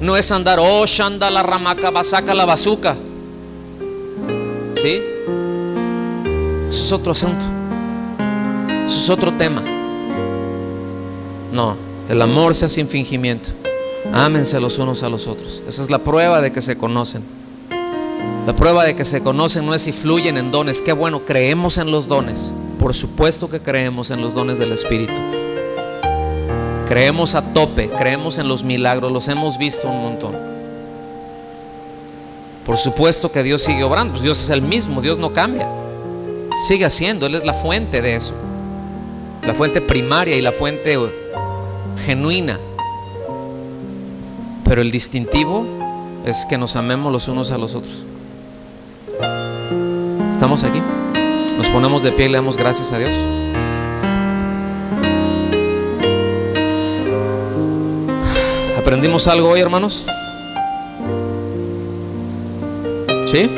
No es andar, shanda la ramaca, basaca la bazuca. ¿Sí? Eso es otro asunto. Eso es otro tema. No, el amor sea sin fingimiento. Ámense los unos a los otros. Esa es la prueba de que se conocen. La prueba de que se conocen no es si fluyen en dones. Qué bueno, creemos en los dones. Por supuesto que creemos en los dones del Espíritu. Creemos a tope, creemos en los milagros, los hemos visto un montón. Por supuesto que Dios sigue obrando, pues Dios es el mismo, Dios no cambia. Sigue haciendo, Él es la fuente de eso. La fuente primaria y la fuente genuina. Pero el distintivo es que nos amemos los unos a los otros. ¿Estamos aquí? Nos ponemos de pie y le damos gracias a Dios. ¿Aprendimos algo hoy, hermanos? ¿Sí?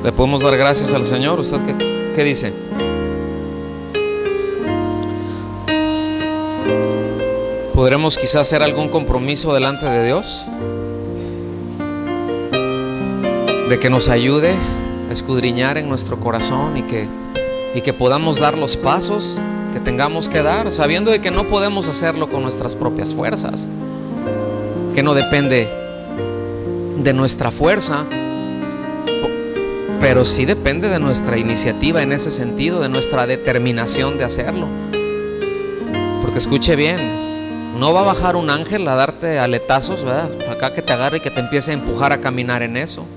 ¿Le podemos dar gracias al Señor? ¿Usted qué dice? ¿Podremos quizás hacer algún compromiso delante de Dios? De que nos ayude a escudriñar en nuestro corazón y que podamos dar los pasos que tengamos que dar, sabiendo de que no podemos hacerlo con nuestras propias fuerzas, que no depende de nuestra fuerza, pero sí depende de nuestra iniciativa en ese sentido, de nuestra determinación de hacerlo. Porque escuche bien, No va a bajar un ángel a darte aletazos, ¿verdad? Acá que te agarre y que te empiece a empujar a caminar en eso.